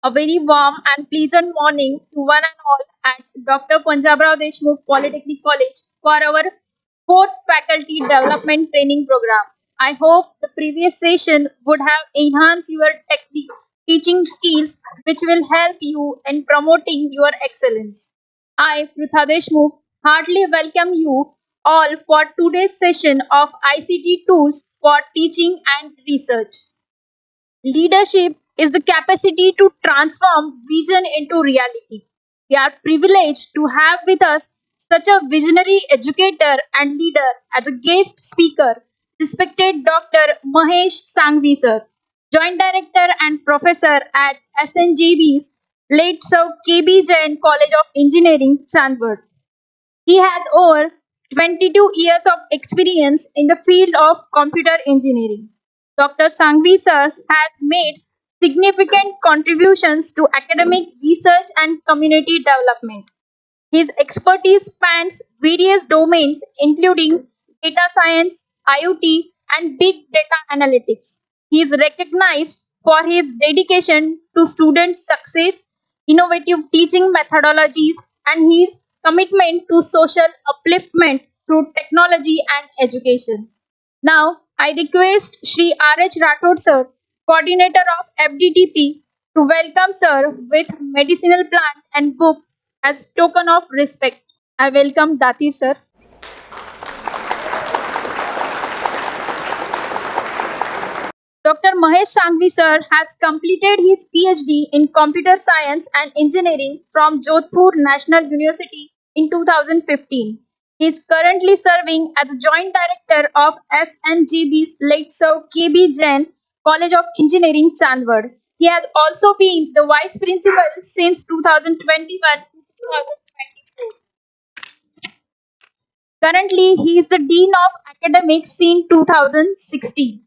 A very warm and pleasant morning to one and all at Dr. Punjabrao Deshmukh Polytechnic College for our fourth faculty development training program. I hope the previous session would have enhanced your teaching skills, which will help you in promoting your excellence. I, Pritha Deshmukh, heartily welcome you all for today's session of ICT tools for teaching and research. Leadership is the capacity to transform vision into reality. We are privileged to have with us such a visionary educator and leader as a guest speaker, respected Dr. Mahesh Sanghavi sir, Joint Director and Professor at SNGB's late Sir KB Jain College of Engineering, Sandward. He has over 22 years of experience in the field of computer engineering. Dr. Sangvi sir has made significant contributions to academic research and community development. His expertise spans various domains including data science, IoT, and big data analytics. He is recognized for his dedication to student success, innovative teaching methodologies, and his commitment to social upliftment through technology and education. Now, I request Shri R.H. Rathod sir, coordinator of FDTP, to welcome sir with medicinal plant and book as token of respect. I welcome Datir sir. Dr. Mahesh Sangvi sir has completed his PhD in computer science and engineering from Jodhpur National University in 2015. He is currently serving as a joint director of SNGB's late Sir KB Jain College of Engineering, Sandward. He has also been the vice principal since 2021 to 2024. Currently, he is the Dean of Academics since 2016.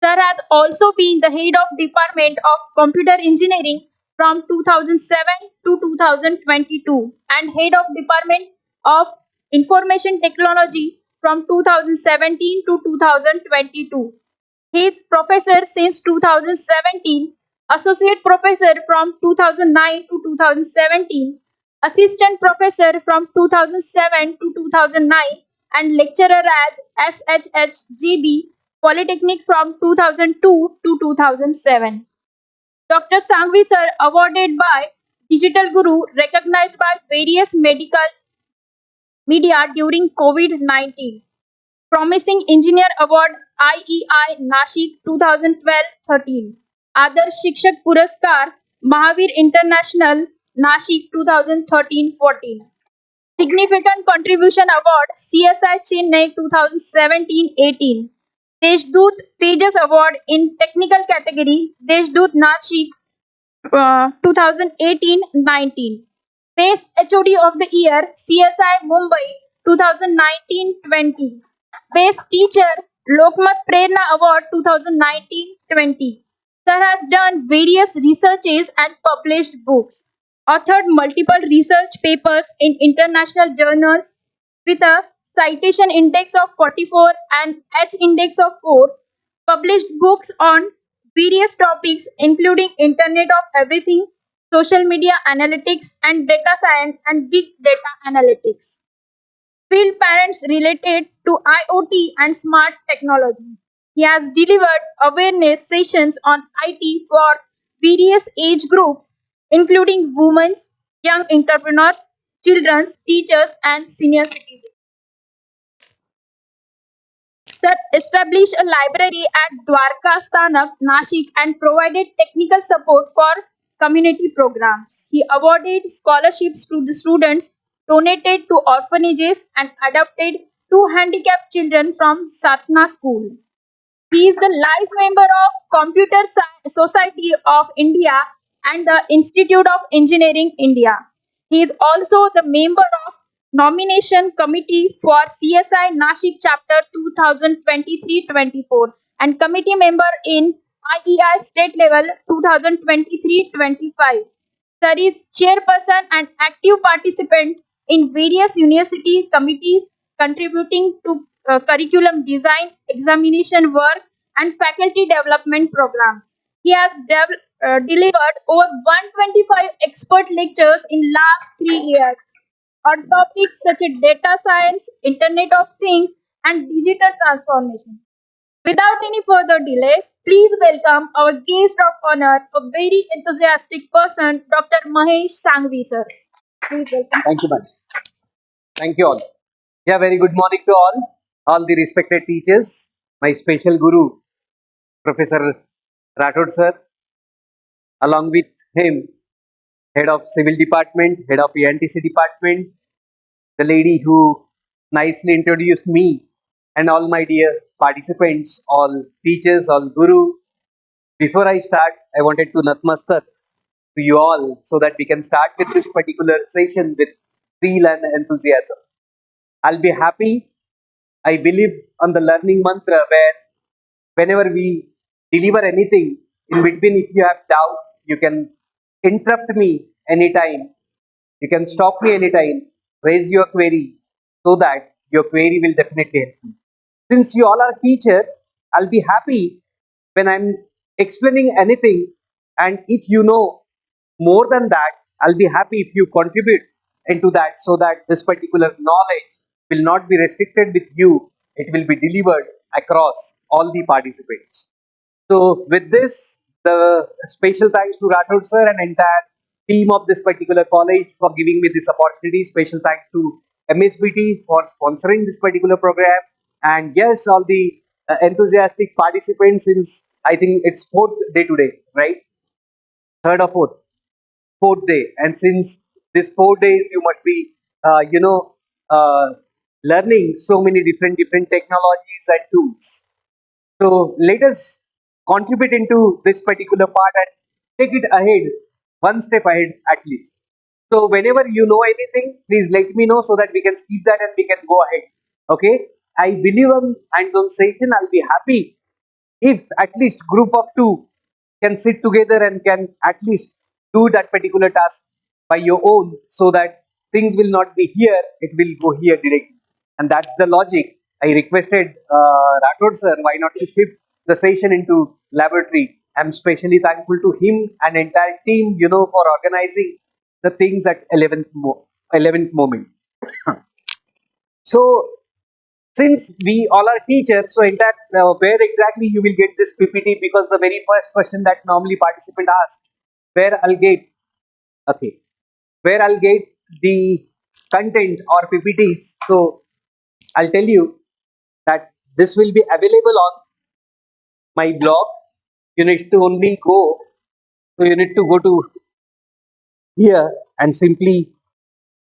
Sir has also been the head of Department of Computer Engineering from 2007 to 2022 and head of Department of Information Technology from 2017 to 2022. He is professor since 2017, associate professor from 2009 to 2017, assistant professor from 2007 to 2009, and lecturer as SHHGB Polytechnic from 2002 to 2007. Dr. Sangvi sir awarded by Digital Guru, recognized by various medical media during COVID-19. Promising Engineer Award IEI Nashik 2012-13. Adarsh Shikshak Puraskar Mahavir International Nashik 2013-14. Significant Contribution Award CSI Chennai 2017-18. Deshdoot Tejas Award in Technical Category Deshdoot Nashik 2018-19. Best HOD of the Year CSI Mumbai 2019-20. Best Teacher Lokmat Prerna Award 2019-20. Sir has done various researches and published books, authored multiple research papers in international journals with a citation index of 44 and H index of 4, published books on various topics including Internet of Everything, social media analytics, and data science and big data analytics. Field parents related to IoT and smart technology. He has delivered awareness sessions on IT for various age groups, including women, young entrepreneurs, children, teachers, and senior citizens. Sir established a library at Dwarka Sthanak, Nashik, and provided technical support for community programs. He awarded scholarships to the students, donated to orphanages, and adopted two handicapped children from Satna School. He is the life member of Society of India and the Institute of Engineering India. He is also the member of nomination committee for CSI Nashik chapter 2023-24 and committee member in IEI state level 2023-25. Sir is chairperson and active participant in various university committees contributing to curriculum design, examination work, and faculty development programs. He has delivered over 125 expert lectures in last 3 years on topics such as data science, Internet of Things, and digital transformation. Without any further delay, please welcome our guest of honor, a very enthusiastic person, Dr. Mahesh Sanghavi, sir. Please welcome. Thank you much. Thank you all. Yeah, very good morning to all the respected teachers, my special guru, Professor Rathod sir, along with him, head of civil department, head of ENTC department, the lady who nicely introduced me, and all my dear participants, all teachers, all guru. Before I start, I wanted to natmastak to you all so that we can start with this particular session with zeal and enthusiasm. I'll be happy. I believe on the learning mantra where whenever we deliver anything, in between, if you have doubt, you can interrupt me anytime. You can stop me anytime, raise your query so that your query will definitely help me. Since you all are teacher, I'll be happy when I'm explaining anything, and if you know more than that, I'll be happy if you contribute into that so that this particular knowledge will not be restricted with you. It will be delivered across all the participants. So with this, the special thanks to Rathod sir and entire team of this particular college for giving me this opportunity. Special thanks to MSBT for sponsoring this particular program. And yes, all the enthusiastic participants since I think it's fourth day today, right? Third or fourth day. And since this 4 days, you must be, uh, learning so many different technologies and tools. So let us contribute into this particular part and take it ahead, one step ahead at least. So whenever you know anything, please let me know so that we can skip that and we can go ahead. Okay. I believe on hands-on session. I'll be happy if at least group of two can sit together and can at least do that particular task by your own so that things will not be here, it will go here directly. And that's the logic. I requested Rathod sir, why not to shift the session into laboratory. I'm specially thankful to him and entire team, for organizing the things at 11th moment. So since we all are teachers, so in that where exactly you will get this PPT, because the very first question that normally participant ask, where I'll get, okay, where I'll get the content or PPTs. So I'll tell you that this will be available on my blog. You need to only go, so you need to go to here and simply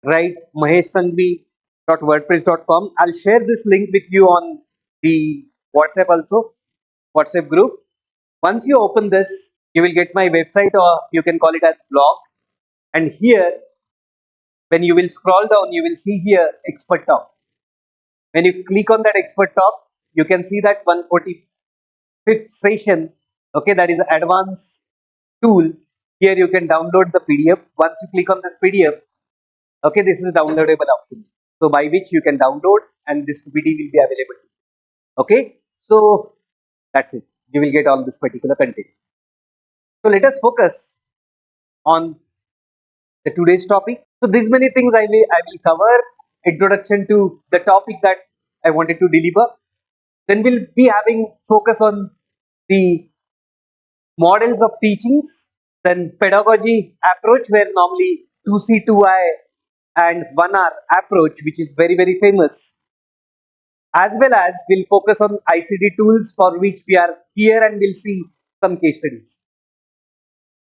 write maheshsangvi.wordpress.com. I'll share this link with you on the WhatsApp also, WhatsApp group. Once you open this, you will get my website, or you can call it as blog. And here, when you will scroll down, you will see here expert talk. When you click on that expert talk, you can see that 145th session. Okay, that is advanced tool. Here you can download the PDF. Once you click on this PDF, okay, this is downloadable option. So by which you can download and this PPT will be available. Okay, so that's it. You will get all this particular content. So let us focus on the today's topic. So these many things I will cover. Introduction to the topic that I wanted to deliver. Then we'll be having focus on the models of teachings. Then pedagogy approach, where normally 2C, 2I and 1R approach, which is very famous. As well as we'll focus on ICT tools for which we are here, and we'll see some case studies.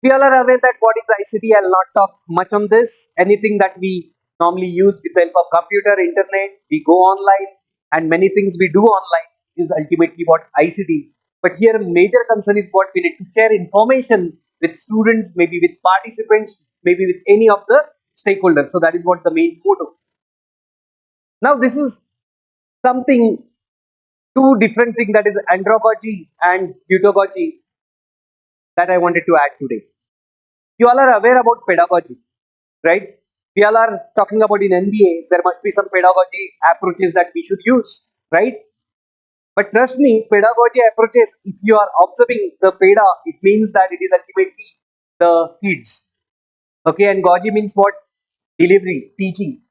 We all are aware that what is ICT. I'll not talk much on this. Anything that we normally use with the help of computer, internet, we go online, and many things we do online is ultimately what ICT. But here, major concern is what we need to share information with students, maybe with participants, maybe with any of the stakeholders. So that is what the main motto. Now, this is something two different things, that is andragogy and pedagogy, that I wanted to add today. You all are aware about pedagogy, right? We all are talking about in NBA, there must be some pedagogy approaches that we should use, right? But trust me, pedagogy approaches, if you are observing the peda, it means that it is ultimately the kids. Okay, and goji means what? Delivery, teaching.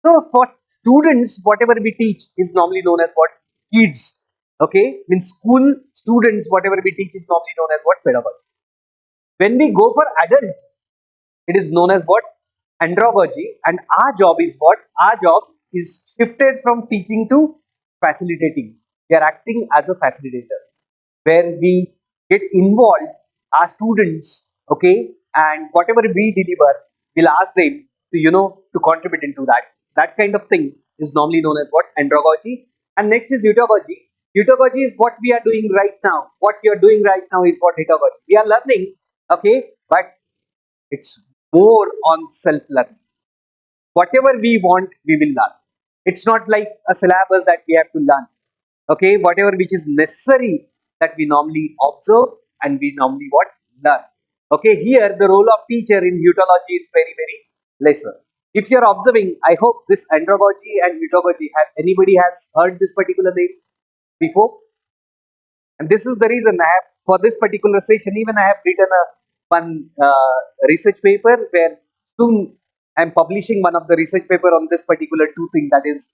So for students, whatever we teach is normally known as what? Kids. Okay, means school students, whatever we teach is normally known as what? Pedagogy. When we go for adult, it is known as what? Andragogy. And our job is what? Our job is shifted from teaching to facilitating. We are acting as a facilitator where we get involved, our students, okay, and whatever we deliver, we'll ask them to, to contribute into that. That kind of thing is normally known as what? Andragogy. And next is heutagogy. Heutagogy is what we are doing right now. What you are doing right now is what? Heutagogy. We are learning, okay, but it's more on self-learning. Whatever we want, we will learn. It's not like a syllabus that we have to learn. Okay, whatever which is necessary that we normally observe and we normally what? Learn. Okay, here the role of teacher in heutology is very, very lesser. If you are observing, I hope this andragogy and heutagogy, have anybody has heard this particular name before? And this is the reason I have, for this particular session, even I have written a one research paper where soon I am publishing one of the research paper on this particular two thing, that is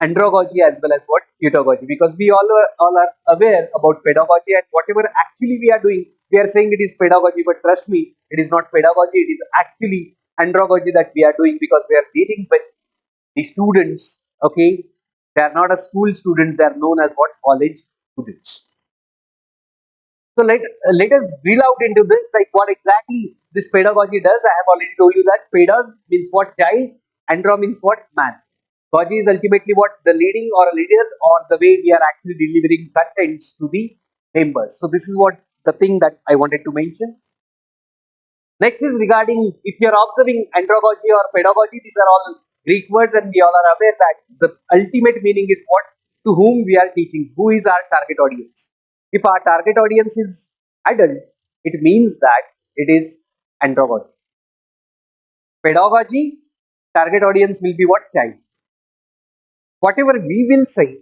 andragogy as well as what? Heutagogy. Because we all are aware about pedagogy, and whatever actually we are doing, we are saying it is pedagogy, but trust me, it is not pedagogy, it is actually andragogy that we are doing, because we are dealing with the students. Okay, they are not a school students, they are known as what? College students. So let us drill out into this, like what exactly this pedagogy does. I have already told you that pedag means what? Child. Andro means what? Man. Goji is ultimately what? The leading or a leader, or the way we are actually delivering contents to the members. So this is what the thing that I wanted to mention. Next is regarding, if you are observing andragogy or pedagogy, these are all Greek words, and we all are aware that the ultimate meaning is what? To whom we are teaching, who is our target audience. If our target audience is adult, it means that it is andragogy. Pedagogy, target audience will be what? Child. Whatever we will say,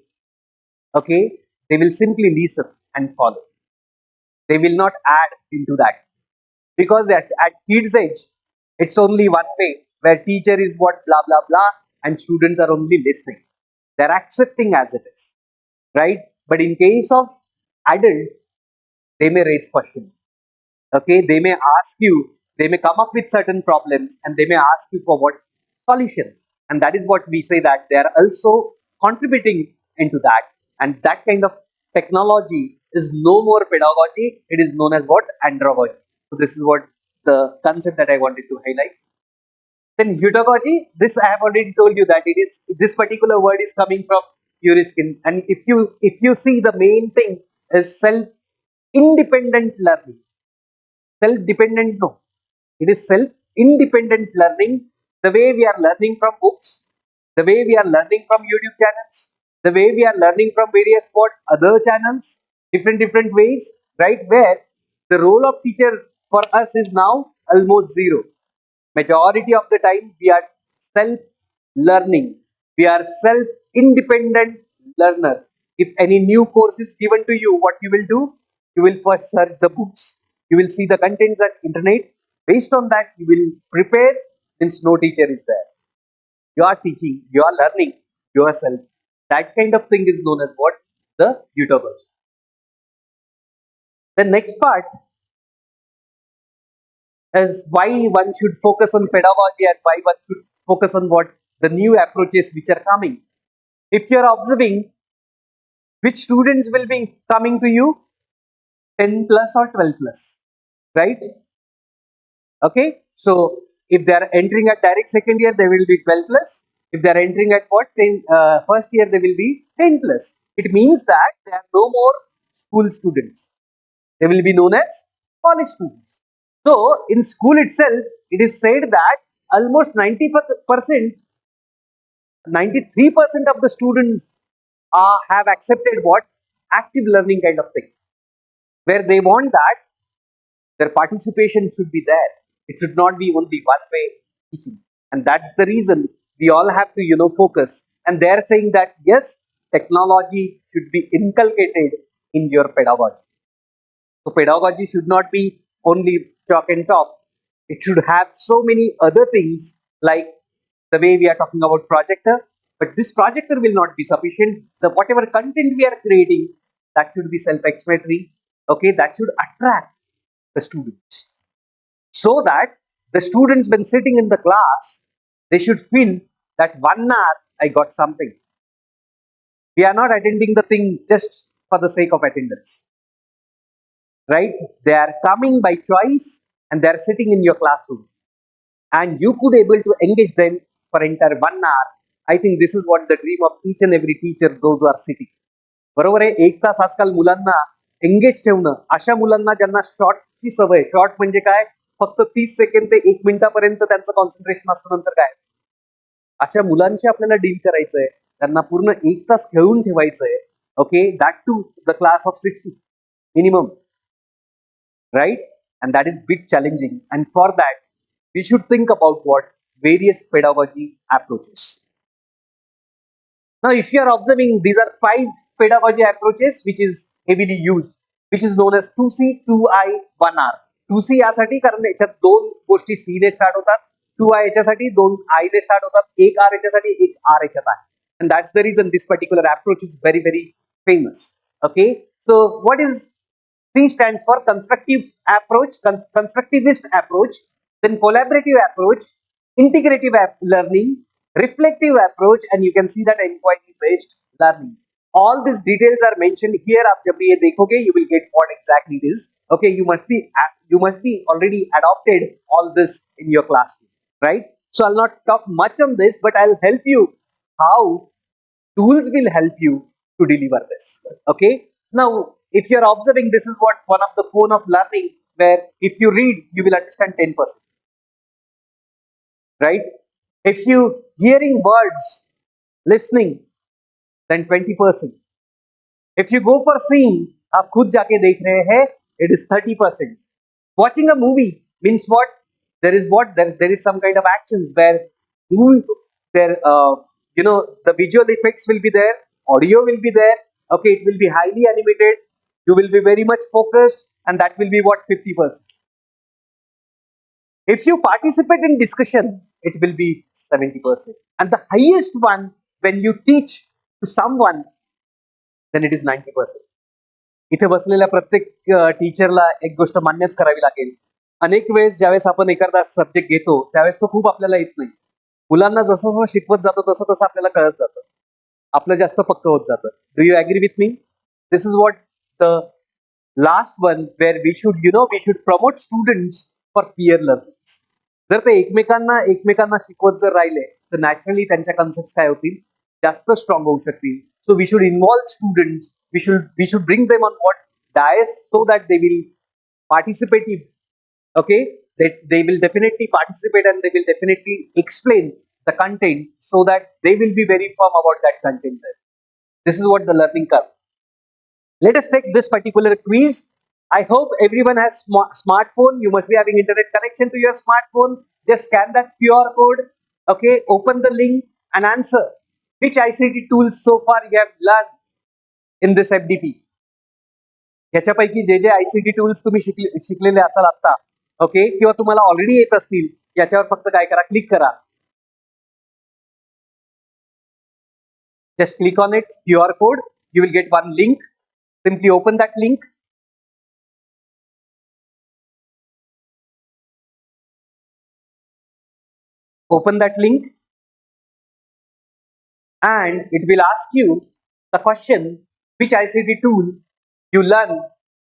okay, they will simply listen and follow. They will not add into that. Because at kids age, it's only one way, where teacher is what? Blah blah blah, and students are only listening. They're accepting as it is, right? But in case of adult, they may raise questions. Okay, they may ask you, they may come up with certain problems, and they may ask you for what? Solution. And that is what we say, that they are also contributing into that. And that kind of technology is no more pedagogy, it is known as what? Andragogy. So this is what the concept that I wanted to highlight. Then heutagogy, this I have already told you that it is, this particular word is coming from Euriskin. And if you see, the main thing is self independent learning. Self dependent, no, it is self independent learning. The way we are learning from books, the way we are learning from YouTube channels, the way we are learning from various what? Other channels, different ways, right? Where the role of teacher for us is now almost zero. Majority of the time we are self learning, we are self independent learner. If any new course is given to you, what you will do? You will first search the books, you will see the contents at internet. Based on that, you will prepare. Since no teacher is there, you are teaching, you are learning yourself. That kind of thing is known as what? The heutagogy. The next part is why one should focus on pedagogy, and why one should focus on what? The new approaches which are coming. If you are observing, which students will be coming to you? 10 plus or 12 plus, right? Okay, so if they are entering at direct second year, they will be 12 plus. If they are entering at what? 10 first year, they will be 10 plus. It means that they are no more school students, they will be known as college students. So in school itself, it is said that almost 90%, 93% of the students have accepted what? Active learning kind of thing, where they want that their participation should be there. It should not be only one way teaching. And that's the reason we all have to, focus. And they're saying that, yes, technology should be inculcated in your pedagogy. So pedagogy should not be only chalk and talk. It should have so many other things like the way we are talking about projector. But this projector will not be sufficient. The whatever content we are creating, that should be self-explanatory. Okay, that should attract the students so that the students, when sitting in the class, they should feel that 1 hour I got something. We are not attending the thing just for the sake of attendance, right? They are coming by choice and they are sitting in your classroom and you could able to engage them for entire 1 hour. I think this is what the dream of each and every teacher, those who are sitting. बरोबर आहे. एक तास आजकाल मुलांना engage ठेवणं, अशा मुलांना ज्यांना शॉर्टची सवय, शॉर्ट म्हणजे काय, फक्त 30 सेकंद ते 1 मिनिटापर्यंत त्यांचं कॉन्सन्ट्रेशन असतं, नंतर काय, अशा मुलांशी आपल्याला डील करायचंय, त्यांना पूर्ण 1 तास खेळून ठेवायचंय. Okay, that to the class of 60 minimum, right? And that is bit challenging, and for that we should think about what various pedagogy approaches. Now, if you are observing, these are 5 pedagogy approaches which is heavily used, which is known as 2C, 2I, 1R. 2C यासाठी कारण याच्यात 2 गोष्टी C ने start होतात, 2I याच्यासाठी 2I ने start होतात, 1R याच्यासाठी 1R याच्यात आहे. And that's the reason this particular approach is very, very famous. Okay, so what is C stands for? Constructive approach, constructivist approach, then collaborative approach, integrative learning, reflective approach, and you can see that inquiry based learning. All these details are mentioned here. आप जब ये देखोगे, you will get what exactly it is. Okay, you must be already adopted all this in your classroom, right? So I'll not talk much on this, but I'll help you how tools will help you to deliver this. Okay, now if you're observing, this is what one of the cone of learning, where if you read you will understand 10%, right? If you hearing words, listening, then 20%. If you go for seeing, आप खुद जाके देख रहे हैं, it is 30%. Watching a movie means what? There is some kind of actions where movie, there the visual effects will be there, audio will be there. Okay, it will be highly animated. You will be very much focused, and that will be what, 50%. If you participate in discussion, it will be 70%. And the highest one, when you teach to someone, then it is 90%. इथे बसलेल्या प्रत्येक टीचरला एक गोष्ट मान्यच करावी लागेल. अनेक वेळेस ज्यावेळेस आपण एखादा सब्जेक्ट घेतो, त्यावेळेस तो खूप आपल्याला येत नाही. मुलांना जसं जसं शिकवत जातो तसं तसं आपल्याला कळत जातं, आपलं जास्त पक्क होत जातं. Do you agree with me? This is what the last one, where we should promote students for peer learning. जर ते एकमेकांना शिकवत जर राहिले, तर नॅचरली त्यांच्या कन्सेप्ट काय होतील, जास्त स्ट्रॉंग होऊ शकतील. So we should involve students, we should bring them on what dais, so that they will participative. Okay, they will definitely participate and they will definitely explain the content, so that they will be very firm about that content there. This is what the learning curve. Let us take this particular quiz. I hope everyone has smartphone. You must be having internet connection to your smartphone. Just scan that QR code. Okay, open the link and answer. Which ICT tools so far you have learned in this FDP? ह्याच्यापैकी जे जे ICT tools तुम्ही शिकलेले असाल आता, okay, किंवा तुम्हाला already येत असतील, याच्यावर फक्त काय करा, क्लिक करा. Just click on it, QR code, you will get one link. Simply open that link. Open that link and it will ask you the question, which ICT tool you learn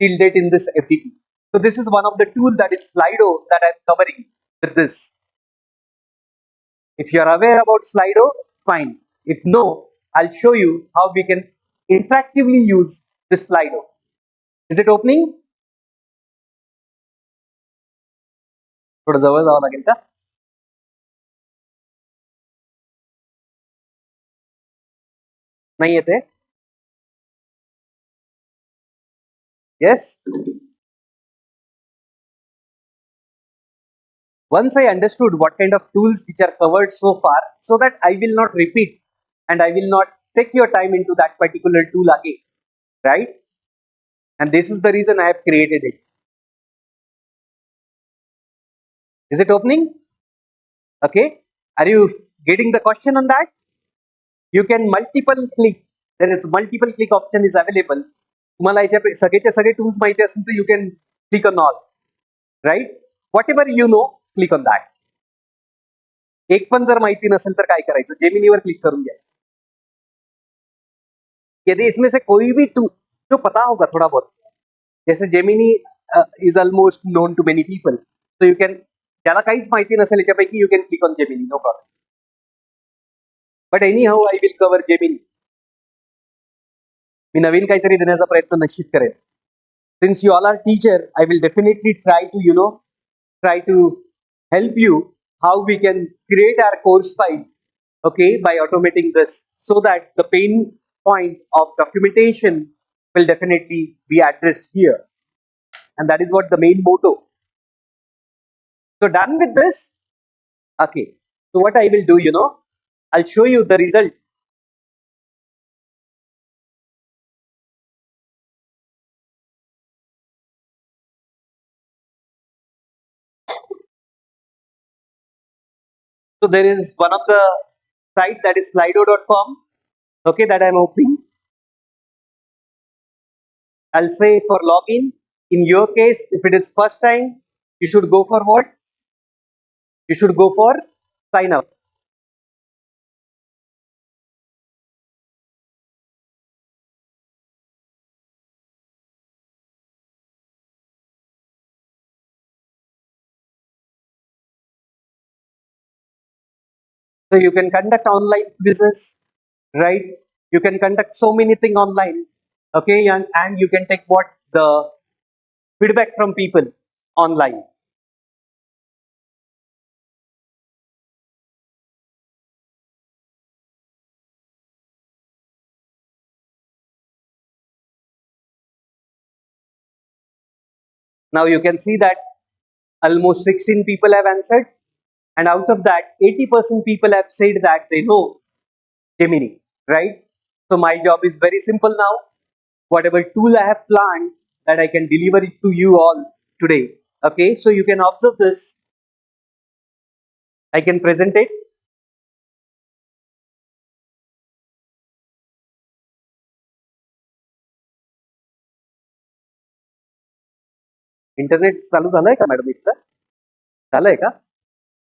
till date in this FDP. So this is one of the tools, that is Slido, that I'm covering with this. If you are aware about Slido, fine. If no, I'll show you how we can interactively use this Slido. Is it opening? थोडं जवळ जावं लागेल का? नाही येते? Yes. Once I understood what kind of tools which are covered so far, so that I will not repeat and I will not take your time into that particular tool again, right? And this is the reason I have created it. Is it opening? Okay. Are you getting the question on that? You can multiple click. There is multiple click option is available. तुम्हाला याच्या सगळेच्या सगळे tools माहिती असतील तर you can click on all, right? Whatever you know, click on that. एक पण जर माहिती नसेल तर काय करायचं, जेमिनीवर क्लिक करून घ्या. यदि इसमें से कोई भी टूल जो पता होगा थोड़ा बहुत, जैसे Gemini is almost known to many people, so you can, ज्याला काहीच माहिती नसेल याच्यापैकी you can click on Gemini, no problem. But anyhow I will cover Gemini. मी नवीन काहीतरी देण्याचा प्रयत्न निश्चित करेन. Since you all are teacher, I will definitely try to help you how we can create our course file, okay, by automating this, so that the pain point of documentation will definitely be addressed here, and that is what the main motto. So done with this, okay, so what I will do, I'll show you the result. So there is one of the site, that is slido.com, okay, that I'm opening. I'll say for login. In your case, if it is first time, you should go for what? You should go for sign up. So you can conduct online quizzes, right? You can conduct so many things online, okay, and you can take what the feedback from people online. Now you can see that almost 16 people have answered, and out of that 80% people have said that they know Gemini, right? So my job is very simple now. Whatever tool I have planned, that I can deliver it to you all today. Okay, so you can observe this. I can present it. Internet चालू झालंय का madam इथलं? झालंय का?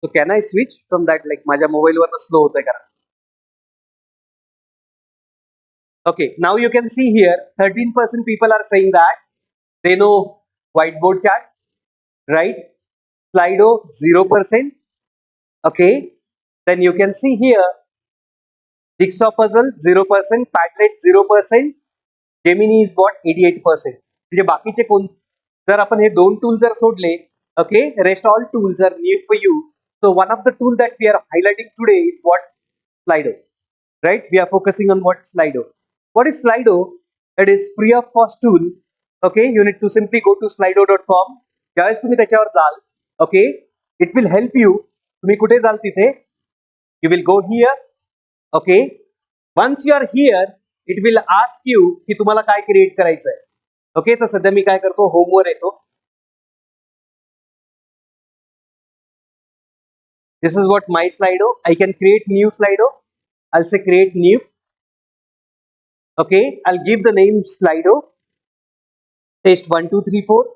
So can I switch from that, like माझ्या मोबाईलवर slow होतंय कारण. Okay, now you can see here 13% people are saying that they know whiteboard chart, right? Slido 0%. Okay, then you can see here jigsaw puzzle 0%, Padlet 0%, Gemini is what 88%. म्हणजे बाकीचे कोण, जर आपण हे दोन टूल जर सोडले, okay, rest all tools are new for you. So one of the tool that we are highlighting today is what? Slido, right? We are focusing on what? Slido. What is Slido? It is free of cost tool. Okay, you need to simply go to slido.com. ज्यावेळेस तुम्ही त्याच्यावर जाल, okay, it will help you. तुम्ही कुठे जाल तिथे, you will go here, okay. Once you are here, it will ask you की तुम्हाला काय क्रिएट करायचं आहे. ओके, तर सध्या मी काय करतो, होमवर येतो. This is what my Slido. I can create new Slido. I'll say create new. Okay, I'll give the name Slido. Test 1, 2, 3, 4.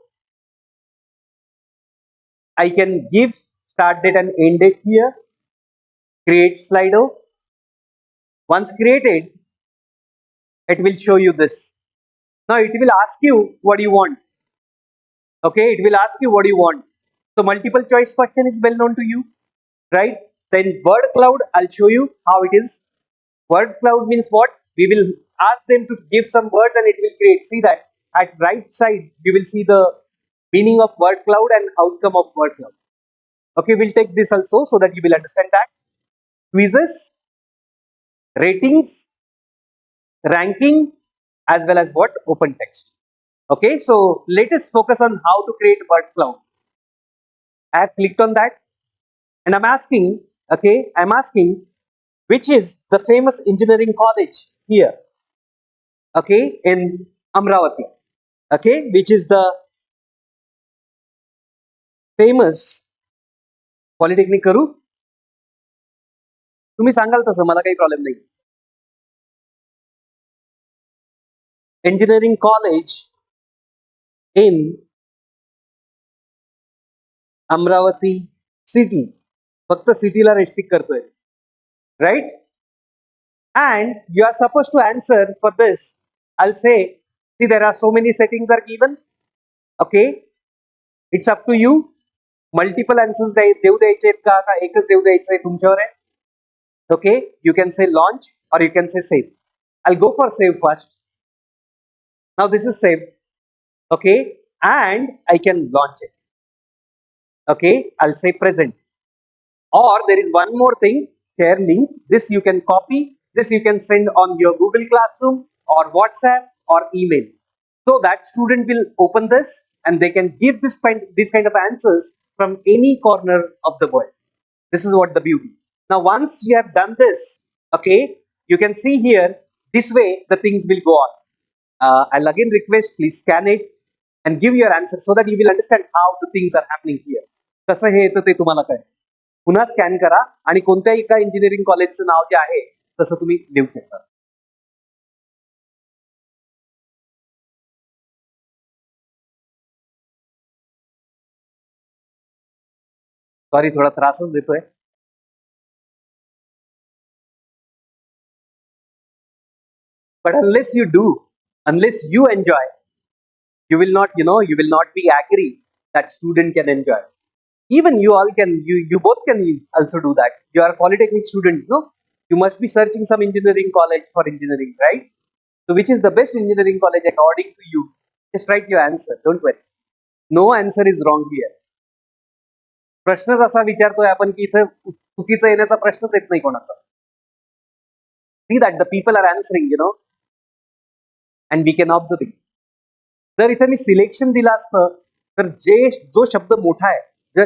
I can give start date and end date here. Create Slido. Once created, it will show you this. Now it will ask you what you want. Okay, it will ask you what you want. So multiple choice question is well known to you, right? Then word cloud, I'll show you how it is. Word cloud means what? We will ask them to give some words and it will create. See that at right side, you will see the meaning of word cloud and outcome of word cloud. Okay, we'll take this also so that you will understand that. Quizzes, ratings, ranking, as well as what? Open text. Okay, so let us focus on how to create word cloud. I have clicked on that and I'm asking, okay, I'm asking which is the famous engineering college here, okay, in Amravati, okay, which is the famous polytechnic करू. तुम्ही सांगाल तसं, मला काही problem नाही. engineering college in Amravati city, फक्त सिटीला restrict करतोय, right. and you are supposed to answer for this. I'll say, see, there are so many settings are given, okay, it's up to you. Multiple answers देऊ द्यायचे आहेत का एकच देऊ द्यायचंय तुमच्यावर आहे. okay, you can say launch or you can say save. I'll go for save first. Now this is saved, okay, and I can launch it. Okay, I'll say present. Or there is one more thing, share link. This you can copy, this you can send on your Google Classroom or WhatsApp or email, so that student will open this and they can give this kind of answers from any corner of the world. This is what the beauty. Now once you have done this, okay, you can see here, this way the things will go on. I'll again request, please scan it and give your answer so that you will understand how the things are happening here. कसं हे येतं ते तुम्हाला काय, पुन्हा scan करा आणि कोणत्याही एका इंजिनिअरिंग कॉलेजचं नाव जे आहे तसं तुम्ही लिहू शकता. सॉरी, थोडा त्रासच देतोय. But unless you enjoy, you will not, you will not be agree that student can enjoy. Even you all can, you both can also do that. You are a polytechnic student, no? You must be searching some engineering college for engineering, right? So which is the best engineering college according to you? Just write your answer, don't worry. No answer is wrong here. प्रश्नच असा विचारतोय आपण की इथं चुकीचं येण्याचा प्रश्नच येत नाही कोणाचा. See that the people are answering, and we can observe it. जर इथे मी सिलेक्शन दिलं असतं तर जो शब्द मोठा आहे,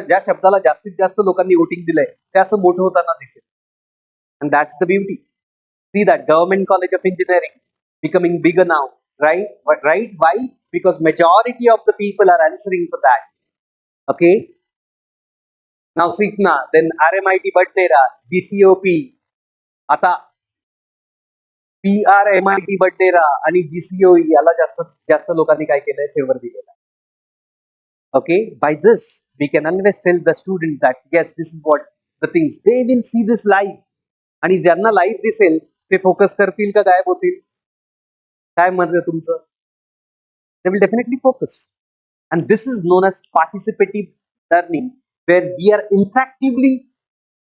ज्या शब्दाला जास्तीत जास्त लोकांनी वोटिंग दिलंय ते असं मोठं होताना दिसेल. And that's the beauty. See that Government College of Engineering becoming bigger now, right? Right? Why? Because majority of the people are answering for that. Okay. Now Sikna, then RMIT Battera, GCOP, आता PRMIT Battera आणि GCOE याला जास्त जास्त लोकांनी काय केलंय, favour दिलेला. Okay, by this we can always tell the students that yes, this is what the things they will see this live. आणि ज्यांना लाईव्ह दिसेल ते फोकस करतील का गायब होतील, काय मत आहे तुमचं? They will definitely focus. And this is known as participative learning, where we are interactively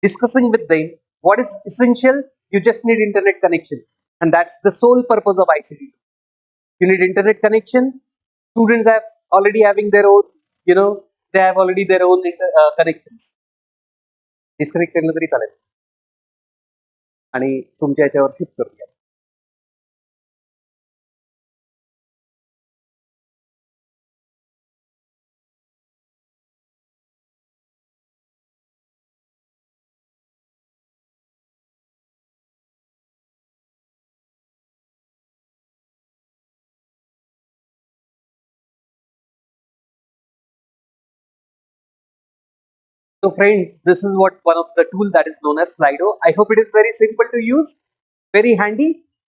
discussing with them what is essential. You just need internet connection, and that's the sole purpose of ICT. You need internet connection. Students have already having their own, they have already their own connections. Disconnect केलं तरी चालेल आणि तुमच्या याच्यावर shift करूया. So friends, this is what one of the tool that is known as Slido. I hope it is very simple to use, very handy,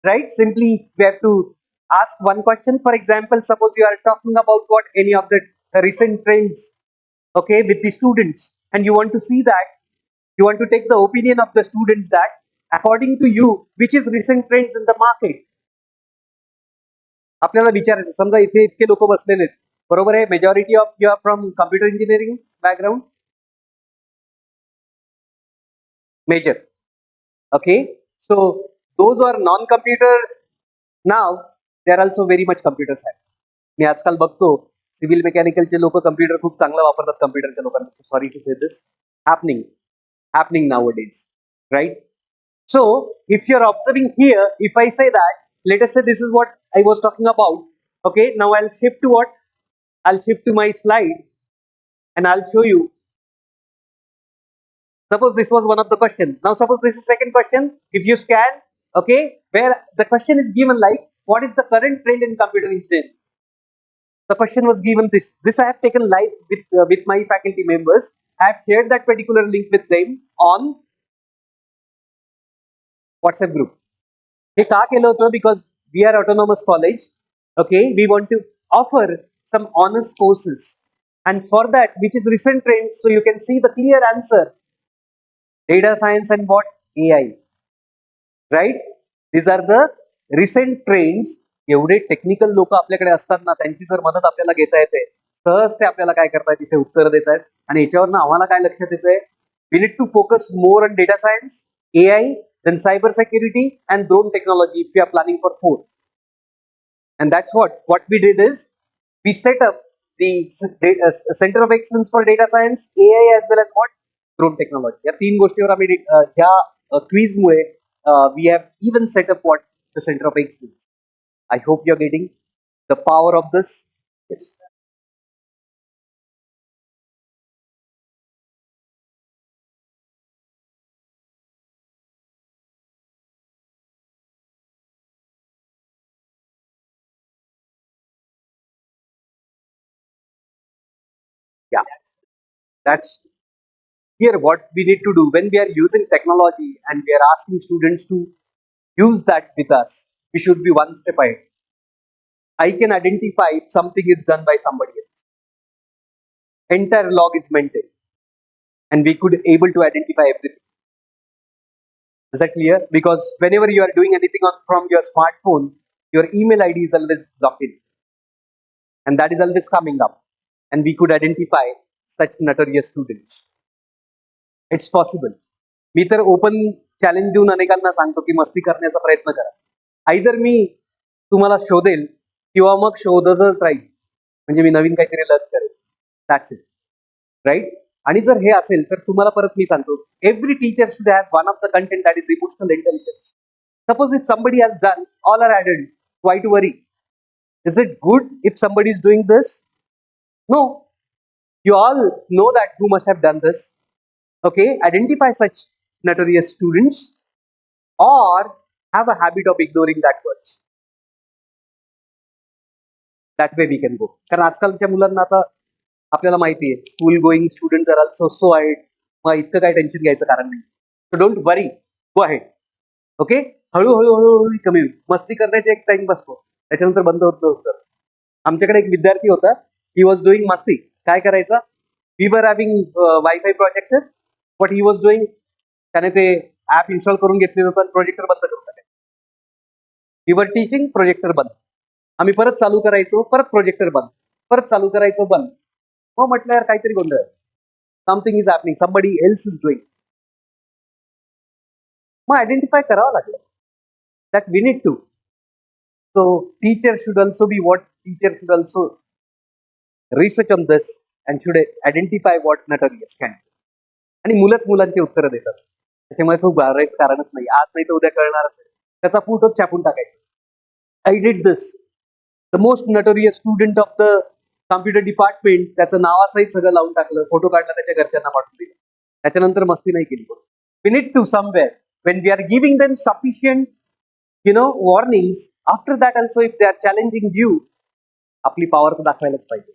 right? Simply we have to ask one question. For example, suppose you are talking about what any of the recent trends, okay, with the students, and you want to see that, you want to take the opinion of the students that according to you, which is recent trends in the market. आपल्याला विचारायचं, समजा इथे इतके लोक बसलेले आहेत, बरोबर आहे, majority of you are from computer engineering background, major. Okay, so those who are non-computer, now they are also very much computer savvy. मी आजकाल बघतो सिव्हिल मेकॅनिकलचे लोक कम्प्युटर खूप चांगला वापरतात कम्प्युटरच्या लोकांना. सॉरी टू से this, happening nowadays, right? So if you are observing here, if I say that, let us say this is what I was talking about. Okay, now I'll shift to what? I'll shift to my slide and I'll show you Suppose this was one of the question. Now suppose this is second question. If you scan, okay, where the question is given like, what is the current trend in computer engineering? The question was given this. This I have taken live with my faculty members. I have shared that particular link with them on WhatsApp group. हे का केलं होतं? Because we are autonomous college. Okay, we want to offer some honest courses, and for that, which is recent trends, so you can see the clear answer: data science and what? AI. Right? These are the recent trends. एवढे technical लोक आपल्याकडे असतात ना, त्यांची जर मदत आपल्याला घेता येते, सहज ते आपल्याला काय करतायत, इथे उत्तर देत आहेत. आणि याच्यावरनं आम्हाला काय लक्षात येतंय? We need to focus more on data science, AI, then cyber security and drone technology if we are planning for 4. And that's what we did is we set up the center of excellence for data science, AI as well as what? Drone technology. या तीन गोष्टीवर आम्ही ह्या quiz Mule we have even set up what? The center of excellence. I hope you're getting the power of this. Yes. Yeah. That's here what we need to do when we are using technology and we are asking students to use that with us. We should be one step ahead. I can identify if something is done by somebody else. Entire log is maintained, and we could able to identify everything. Is that clear? Because whenever you are doing anything from your smartphone, your email ID is always logged in, and that is always coming up, and we could identify such notorious students. It's possible. मी तर open challenge देऊन अनेकांना सांगतो की मस्ती करण्याचा प्रयत्न करा. Either मी तुम्हाला शोधेल किंवा मग शोधतच राहील, म्हणजे मी नवीन काहीतरी लर्न करेल. That's it. राईट? आणि जर हे असेल तर तुम्हाला परत मी सांगतो, every teacher should have one of the content that is emotional intelligence. Suppose if somebody has done all are added, why to worry? Is it good if somebody is doing this? No. You all know that who must have done this. Okay, identify such notorious students or have a habit of ignoring that words. That way we can go. कारण आजकालच्या मुलांना आता आपल्याला माहिती आहे, school going students are also so height. मग इतकं काय टेन्शन घ्यायचं कारण नाही. So don't worry, go ahead. Okay, हळूहळू हळूहळू कमी होईल. मस्ती करण्याचे एक टाइम बसतो, त्याच्यानंतर बंद होत नव्हतं. आमच्याकडे एक विद्यार्थी होता, ही वॉज डुईंग मस्ती. काय करायचा? We were having wifi projector. What he was doing, त्याने ते ऍप इन्स्टॉल करून घेतलेलं होतं, प्रोजेक्टर बंद करून टाकायचं. वी वर टीचिंग, प्रोजेक्टर बंद. आम्ही परत चालू करायचो, परत प्रोजेक्टर बंद, परत चालू करायचो, बंद. मग म्हटलं यार काहीतरी गोंधळ, something is happening, somebody else is doing. मग आयडेंटिफाय करावं लागलं that we need to. So teacher should also be what, teacher should also research on this and should identify what notorious can. आणि मुलंच मुलांची उत्तरं देतात, त्याच्यामुळे खूप घाबरायचं कारणच नाही. आज नाही तर उद्या कळणारच आहे. त्याचा फोटोच छापून टाकायचा. I did this. The most notorious student of the computer department, त्याचं नावासहित सगळं लावून टाकलं, फोटो काढला, त्याच्या घरच्यांना पाठवून दिला. त्याच्यानंतर मस्ती नाही केली. We need to somewhere when we are giving them sufficient warnings, after that also if they are challenging you, आपली पॉवर तर दाखवायलाच पाहिजे.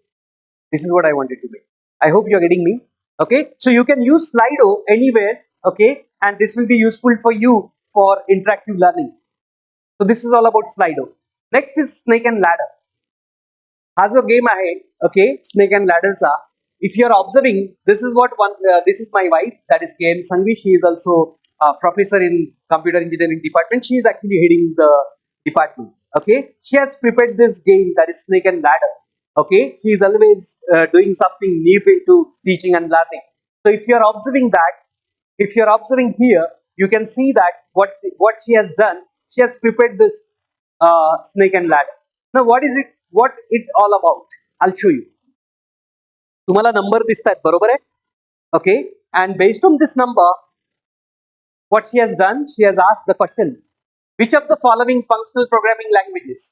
This is what I wanted to make. I hope you are getting me. Okay, so you can use Slido anywhere. Okay, and this will be useful for you for interactive learning. So this is all about Slido. Next is snake and ladder. हा जो game आहे, okay, snake and लॅडरचा, if you are observing, this is what one, this is my wife, that is K M Sanghvi. She is also professor in computer engineering department. She is actually heading the department. Okay, she has prepared this game that is snake and ladder. Okay, she is always doing something new into teaching and learning. So if you are observing that, if you are observing here, you can see that what she has done. She has prepared this snake and ladder. Now what is it? What it all about? I'll show you. तुम्हाला number दिसतात, बरोबर आहे? Okay, and based on this number, what she has done, she has asked the question, which of the following functional programming languages?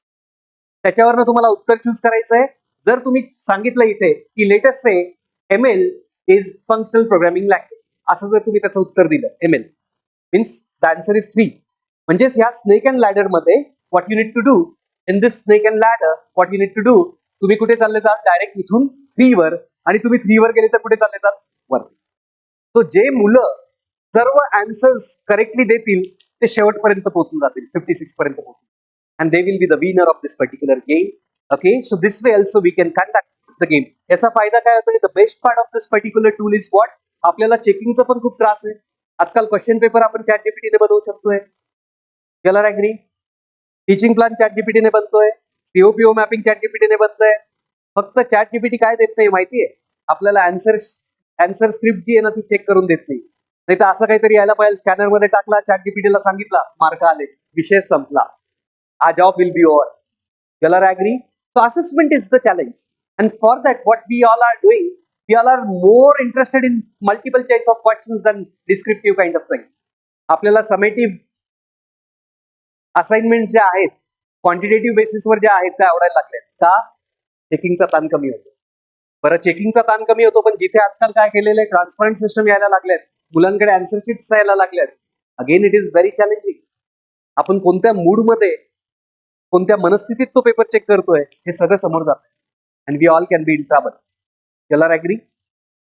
त्याच्यावरनं तुम्हाला उत्तर choose करायचं आहे. जर तुम्ही सांगितलं इथे की लेटेस्ट से ML is functional programming language, असं जर तुम्ही त्याचं उत्तर दिलं ML means the answer is 3. म्हणजेच या स्नेक अँड लॅडर मध्ये what you need to do in this snake and ladder what you need to do, तुम्ही कुठे चालले जाल डायरेक्ट इथून 3 वर, आणि तुम्ही 3 वर गेले तर कुठे चालले जाल वरती. तो जे मुलं सर्व आन्सर्स करेक्टली देतील ते शेवटपर्यंत पोहोचून जातील, 56 पर्यंत पोहोचून, and they will be the winner of this particular game. Okay, so this way also we can conduct the game. याचा फायदा काय होतोय? The best part of this particular tool is what? आपल्याला चेकिंगचा पण खूप त्रास आहे. आजकाल क्वेश्चन पेपर आपण चॅट जीपीटीने बनवू शकतोय. याला ऍग्री? टीचिंग प्लॅन चॅट जीपीटीने बनतोय, सीओपीओ मॅपिंग चॅट जीपीटीने बनतोय. फक्त चॅट जीपीटी काय देत नाही माहितीये? आपल्याला आन्सर स्क्रिप्ट जी आहे ना ती चेक करून देत नाही. नाही तर असं काहीतरी यायला पाहिजे, स्कॅनर मध्ये टाकला, चॅट जीपीटीला सांगितला, मार्क आले, विषय संपला. Our job will be over. You all are agree? So assessment is the challenge. And for that, what we all are doing, we all are more interested in multiple choice of questions than descriptive kind of thing. आपल्याला summative assignment ज्या आहेत, quantitative बेसिसवर ज्या आहेत त्या आवडायला लागल्या. का? चेकिंगचा ताण कमी होतो. बरं, चेकिंगचा ताण कमी होतो, पण जिथे आजकाल काय केलेलं आहे, ट्रान्सपरंट सिस्टम यायला लागल्यात, मुलांकडे आन्सर शीट्स यायला लागल्यात. Again it is very challenging. आपण कोणत्या मूडमध्ये, कोणत्या मनस्थितीत तो पेपर चेक करतोय हे सगळं समोर जातं. And we all can be in trouble. याला ऍग्री?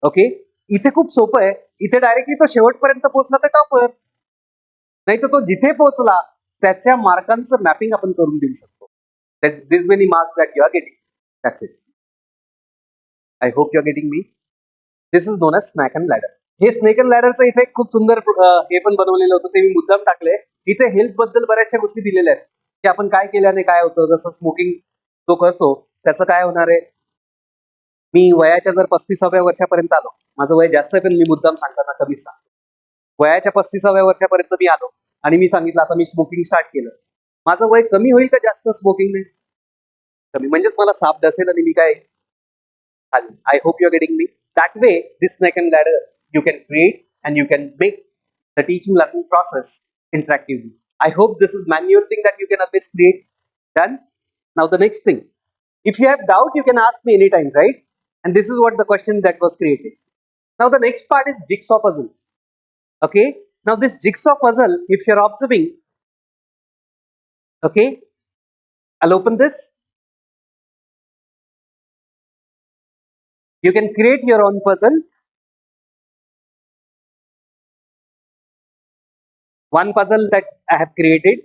ओके, इथे खूप सोपं आहे. इथे डायरेक्टली तो शेवटपर्यंत पोहोचला तर टॉपर, नाही तर तो जिथे पोहोचला त्याच्या मार्कांचं मॅपिंग आपण करून देऊ शकतो. This many marks that you are getting, that's it. I hope you are getting me. This is known as snack and ladder. हे स्नेक अँड लॅडरचं इथे एक खूप सुंदर हे पण बनवलेलं होतं, ते मी मुद्दाम टाकले. इथे हेल्थ बद्दल बऱ्याचशा गोष्टी दिलेल्या आहेत की आपण काय केल्याने काय होतं. जसं स्मोकिंग जो करतो त्याचं काय होणार आहे. मी वयाच्या जर 35व्या वर्षापर्यंत आलो, माझं वय जास्त आहे पण मी मुद्दाम सांगताना कमीच सांगतो. वयाच्या 35व्या वर्षापर्यंत मी आलो आणि मी सांगितलं आता मी स्मोकिंग स्टार्ट केलं, माझं वय कमी होईल का जास्त स्मोकिंगने? कमी. म्हणजेच मला साप डसेल आणि मी काय खाली. I hope you are getting me. That way this snake and ladder you can create and you can make the teaching learning process interactively. I hope this is manual thing that you can always create. Done. Now the next thing, if you have doubt you can ask me anytime, right? And this is what the question that was created. Now the next part is jigsaw puzzle. Okay, now this jigsaw puzzle, if you're observing, okay, I'll open this. You can create your own puzzle. One puzzle that I have created.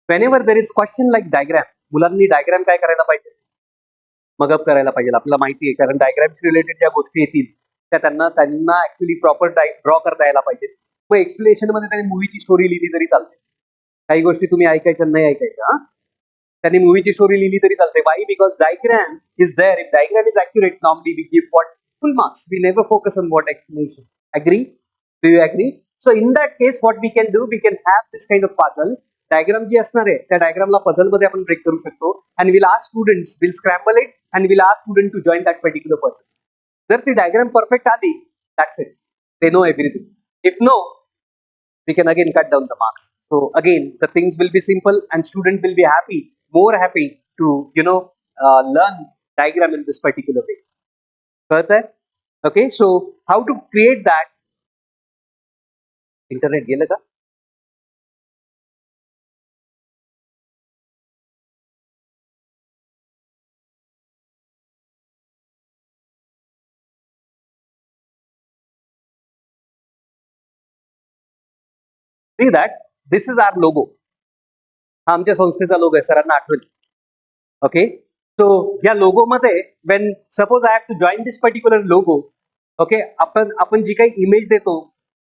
Whenever there is question like diagram, मुलांनी diagram काय करायला पाहिजे? Mug up करायला पाहिजे. आपल्याला माहिती आहे, कारण डायग्राम्स रिलेटेड ज्या गोष्टी येतील त्या त्यांना ऍक्च्युली प्रॉपर ड्रॉ करता यायला पाहिजे. मग एक्सप्लेनेशन मध्ये त्यांनी मूवीची स्टोरी लिहिली तरी चालते. काही गोष्टी तुम्ही ऐकायच्या नाही ऐकायच्या, त्यांनी मूवीची स्टोरी लिहिली तरी चालते. Why? Because diagram is there. If diagram is accurate, normally we give what full marks. We never focus on what explanation. Agree? Do you agree? So in that case what we can do, we can have this kind of puzzle. Diagram जी असणार आहे त्या डायग्रामला puzzle मध्ये आपण break करू शकतो. And will ask students, will scramble it and will ask student to join that particular puzzle. जर ती डायग्राम परफेक्ट आली, that's it, they know everything. If no, we can again cut down the marks. So again the things will be simple and student will be happy, more happy to learn diagram in this particular way. Got that? Okay, so how to create that? Internet गेलं का? See that this is our logo. हा आमच्या संस्थेचा लोगो आहे, सरांना आठवलं. Okay, सो या logo मध्ये when suppose I have to join this particular logo, okay, आपण जी काही इमेज देतो,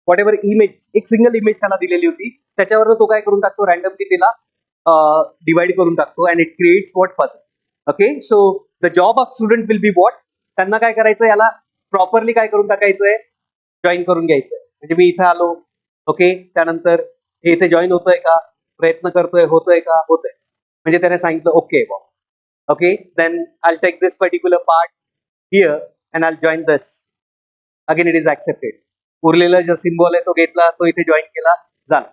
व्हॉट एव्हर इमेज, एक सिंगल इमेज त्याला दिलेली होती, त्याच्यावर तो काय करून टाकतो, रॅन्डमली तिला डिवाइड करून टाकतो and it creates what puzzle. Okay, so the job of student will be what, त्यांना काय करायचं, याला प्रॉपरली काय करून टाकायचंय, जॉईन करून घ्यायचंय. म्हणजे मी इथे आलो, ओके, त्यानंतर हे इथे जॉईन होतोय का, प्रयत्न करतोय, होतोय का, होतोय, म्हणजे त्याने सांगितलं okay. Okay, then I'll take this particular part here and I'll join this. Again it is accepted. उरलेला जो सिम्बॉल आहे तो घेतला, तो इथे जॉईन केला, झाला.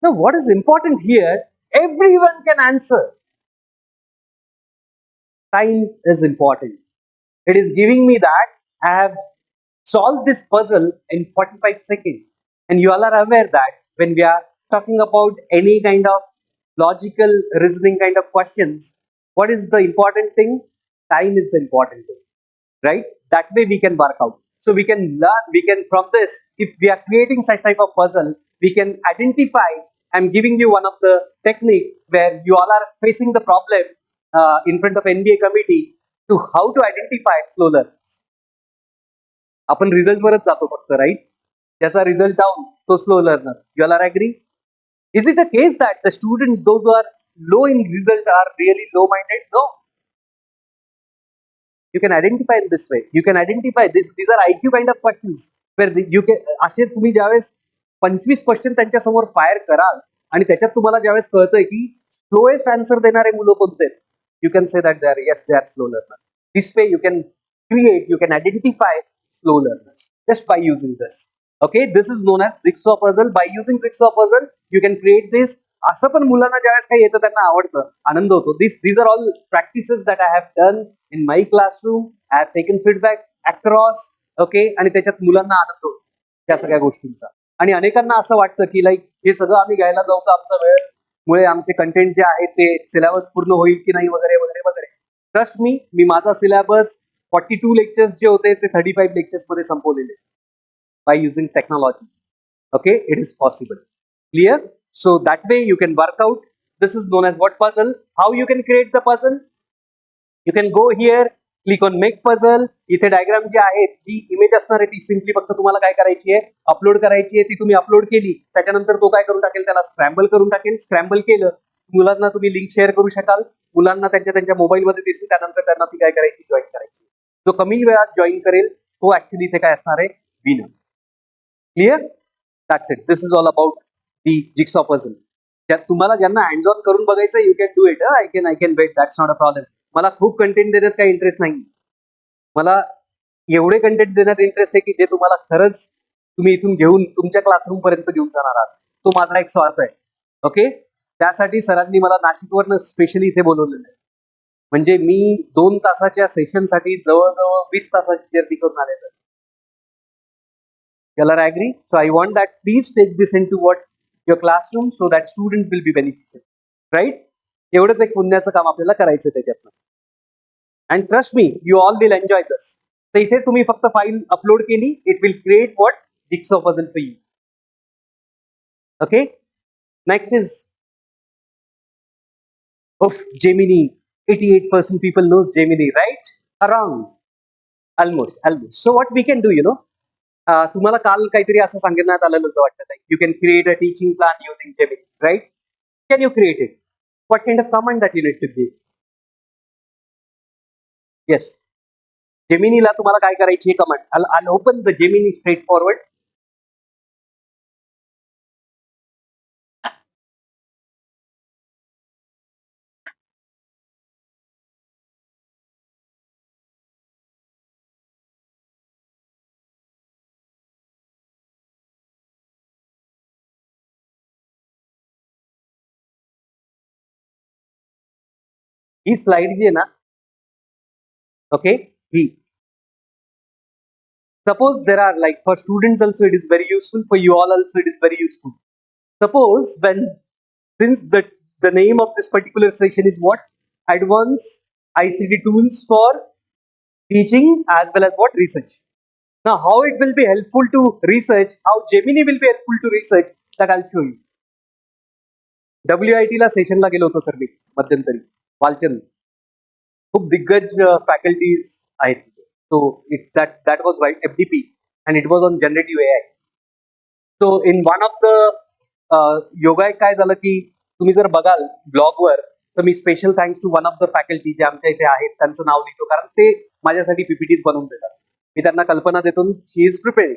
Now what is important here, everyone can answer. Time is important. It is giving me that I have solved this puzzle in 45 seconds. And you all are aware that when we are talking about any kind of logical reasoning kind of questions, what is the important thing? Time is the important thing, right? That way we can work out. So we can learn, we can from this, if we are creating such type of puzzle, we can identify. I'm giving you one of the technique where you all are facing the problem in front of NBA committee to how to identify slow learners. आपण result वरच जातो फक्त, right? त्याचा result down, तो slow learner. You all are agree? Is it a case that the students, those who are low in result, are really low minded? No. You can identify in this way. You can identify this. These are IQ kind of questions where you can असे तुम्ही ज्यावेळेस 25 question त्यांच्या समोर fire कराल आणि त्याच्यात तुम्हाला ज्यावेळेस कळतंय की स्लोएस्ट आन्सर देणारे मुलं कोणते, you can say that they are, yes they are slow learner. This way you can create, you can identify slow learners just by using this. Okay, this is known as jigsaw puzzle. By using jigsaw puzzle you can create this. असं पण मुलांना ज्यावेळेस काही येतं त्यांना आवडतं, आनंद होतो. These are all practices that I have done in my classroom. I have taken feedback across. Okay, आणि त्याच्यात मुलांना आनंद होतो त्या सगळ्या गोष्टींचा. आणि अनेकांना असं वाटतं की लाईक हे सगळं आम्ही घ्यायला जाऊ तर आमचा वेळ मुळे आमचे कंटेंट जे आहे ते सिलेबस पूर्ण होईल की नाही वगैरे वगैरे वगैरे. ट्रस्ट मी माझा सिलेबस 42 लेक्चर्स जे होते ते 35 लेक्चर्स मध्ये संपवलेले by using technology. Okay, it is possible. Clear? So that way you can work out. This is known as what puzzle? How you can create the puzzle? You can go here, click on make puzzle. इथे diagram जी आहे, जी image असणार आहे ती simply फक्त तुम्हाला काय करायची आहे, अपलोड करायची आहे. ती तुम्ही अपलोड केली त्याच्यानंतर तो काय करून टाकेल, त्याला स्क्रॅम्बल करून टाकेल. स्क्रॅम्बल केलं, मुलांना तुम्ही लिंक शेअर करू शकाल, मुलांना त्यांच्या मोबाईल मध्ये दिसेल, त्यानंतर त्यांना ती काय करायची, जॉईन करायची. जो कमी वेळात जॉईन करेल तो ऍक्च्युली इथे काय असणार आहे, winner. Clear? That's it. This is all about the jigsaw puzzle. तुम्हाला ज्यांना हँड्स ऑन करून बघायचं, you can do it. I can wait, that's not a problem. मला खूप कंटेंट देण्यात काही इंटरेस्ट नाही. मला एवढे कंटेंट देण्यात इंटरेस्ट आहे की जे तुम्हाला खरंच तुम्ही इथून घेऊन तुमच्या क्लासरूम पर्यंत घेऊन जाणार आहात. तो माझा एक स्वार्थ आहे. ओके, त्यासाठी सरांनी मला नाशिकवरनं स्पेशली इथे बोलवलेलं आहे. म्हणजे मी 2 तासाच्या सेशन साठी जवळजवळ 20 तासाची जर्नी करून आलेलो. Y'all are agree? So I want that please take this into what your classroom so that students will be benefited. Right? एवढंच एक पुण्याचं काम आपल्याला करायचं त्याच्यातनं. And trust me, you all will enjoy this. तर इथे तुम्ही फक्त फाईल अपलोड केली, it will create what? Jigsaw puzzle for you. Okay? Next is of Gemini. 88% people knows Gemini, right? Around. Almost. So what we can do, तुम्हाला काल काहीतरी असं सांगण्यात आलेलं होतं वाटतं, like you can create a teaching plan using Gemini, right? Can you create it? What kind of command that you need to give? Yes, जेमिनीला तुम्हाला काय करायची आहे command. I open the Gemini straightforward. ही slide जी आहे ना, okay, ही suppose there are, like, for students also it is very useful, for you all also it is very useful. Suppose since the name of this particular session is what? Advanced ICT tools for teaching as well as what? Research. Now how it will be helpful to research, how Gemini will be helpful to research, that I'll show you. WIT ला सेशनला गेलो होतो sir मी मध्यंतरी, वालचंद. खूप दिग्गज faculties आहेत. So that was right FDP and it was on generative AI. So in one of the yoga एक काय झालं की तुम्ही जर बघाल ब्लॉगवर, तर मी special thanks to one of the faculty जे आमच्या इथे आहेत त्यांचं नाव लिहितो, कारण ते माझ्यासाठी पीपीटीज बनवून देतात. मी त्यांना कल्पना देतो, she is prepared,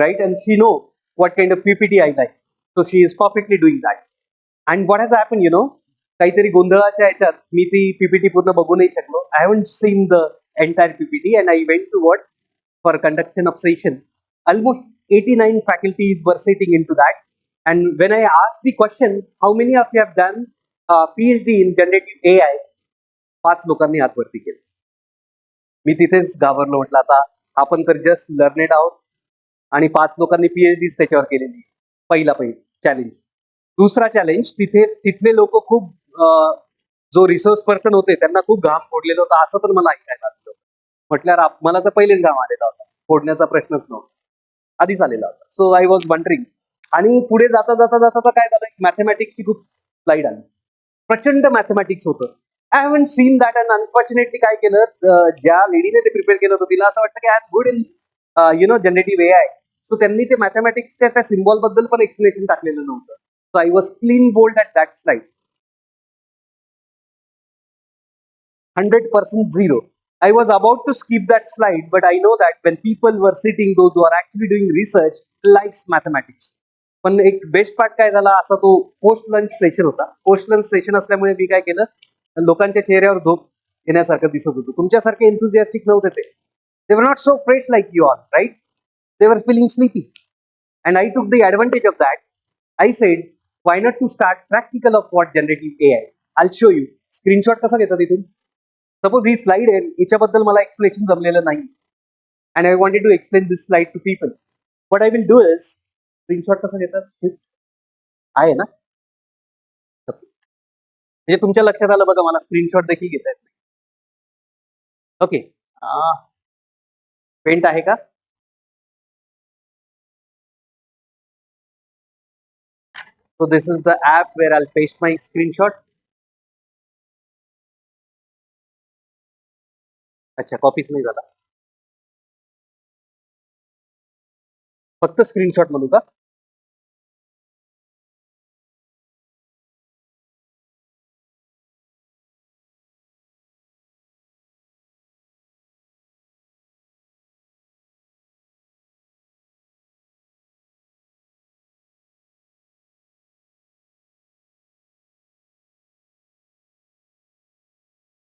right, and she know what kind of PPT I like. So she is perfectly doing that. And what has happen, काहीतरी गोंधळाच्या ह्याच्यात मी ती पीपीटी पूर्ण बघू नाही शकलो. I haven't seen the entire PPT and I went to what? For conduction of session. Almost 89 faculties were sitting into that. And when I asked the question, how many of you have done PhD in generative AI 5 लोकांनी हात वरती केले. मी तिथेच घाबरलो, म्हटलं आता आपण तर जस्ट लर्नेड आहोत आणि 5 लोकांनी PhD त्याच्यावर केलेली. पहिला चॅलेंज. दुसरा चॅलेंज, तिथले लोक खूप जो रिसोर्स पर्सन होते त्यांना खूप घाम फोडलेला होता असं पण मला ऐकायला आलं. म्हटल्यावर मला तर पहिलेच घाम आलेला होता, फोडण्याचा प्रश्नच नव्हता, आधीच आलेला होता. सो आय वॉज वंडरिंग. आणि पुढे जाता जाता जाता काय झालं, मॅथमॅटिक्सची खूप स्लाइड आली. प्रचंड मॅथमॅटिक्स होतं. आय हॅव्हंट सीन दॅट. अँड अनफॉर्च्युनेटली काय केलं, ज्या लेडीने ते प्रिपेअर केलं होतं तिला असं वाटतं की I am good in generative AI. So त्यांनी ते मॅथमॅटिक्सच्या त्या सिम्बॉल बद्दल पण एक्सप्लेनेशन टाकलेलं नव्हतं. So I was clean bold at that slide. 100% zero. I was about to skip that slide, but I know that when people were sitting, those who are actually doing research, likes mathematics. पण एक best part काय झाला, असा तो post lunch session होता. Post lunch session असल्यामुळे मी काय केलं, लोकांच्या चेहऱ्यावर झोप येण्यासारखं दिसत होतं. तुमच्यासारखे एन्थुझियास्टिक नव्हते ते. They were not so fresh like you all, right? They were feeling sleepy. And I took the advantage of that. I said, why not to start practical of what generative AI. I show you. Screenshot कसा घेतात इथून? Suppose ही slide आहे, याच्याबद्दल मला explanation जमलेलं नाही, and I wanted to explain this slide to people. What I will do is, screenshot कसं घेतात आहे ना, म्हणजे तुमच्या लक्षात आलं बघा, मला स्क्रीनशॉट देखील घेता येत नाही. ओके, पेंट आहे का? So this is the app where I'll paste my screenshot. अच्छा, कॉपीच नाही झाला, फक्त स्क्रीनशॉट म्हणू का?